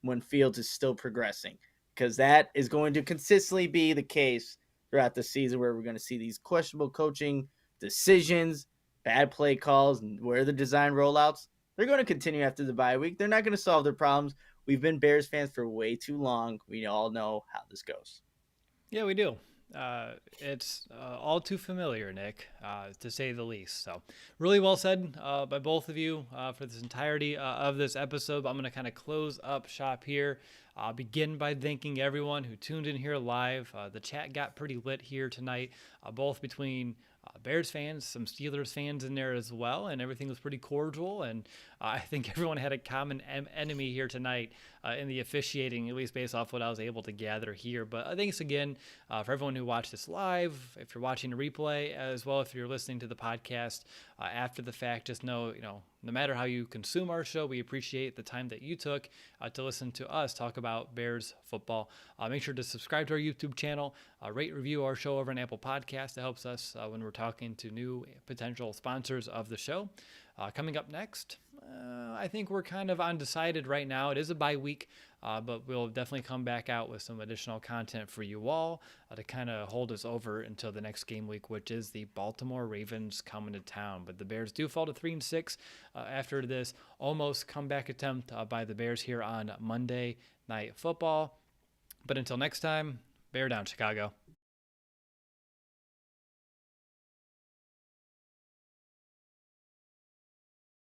when Fields is still progressing, because that is going to consistently be the case throughout the season, where we're going to see these questionable coaching decisions, bad play calls, and where the design rollouts. They're going to continue after the bye week. They're not going to solve their problems. We've been Bears fans for way too long. We all know how this goes. Yeah, we do. It's all too familiar, Nick, to say the least. So, really well said by both of you for this entirety of this episode. I'm going to kind of close up shop here. I'll begin by thanking everyone who tuned in here live. The chat got pretty lit here tonight, both between Bears fans, some Steelers fans in there as well, and everything was pretty cordial. And I think everyone had a common enemy here tonight in the officiating, at least based off what I was able to gather here. But thanks again for everyone who watched this live. If you're watching a replay, as well if you're listening to the podcast after the fact, just know, no matter how you consume our show, we appreciate the time that you took to listen to us talk about Bears football. Make sure to subscribe to our YouTube channel, rate, review our show over on Apple Podcasts. It helps us when we're talking to new potential sponsors of the show. Coming up next, I think we're kind of undecided right now. It is a bye week, but we'll definitely come back out with some additional content for you all to kind of hold us over until the next game week, which is the Baltimore Ravens coming to town. But the Bears do fall to 3-6 after this almost comeback attempt by the Bears here on Monday Night Football. But until next time, bear down, Chicago.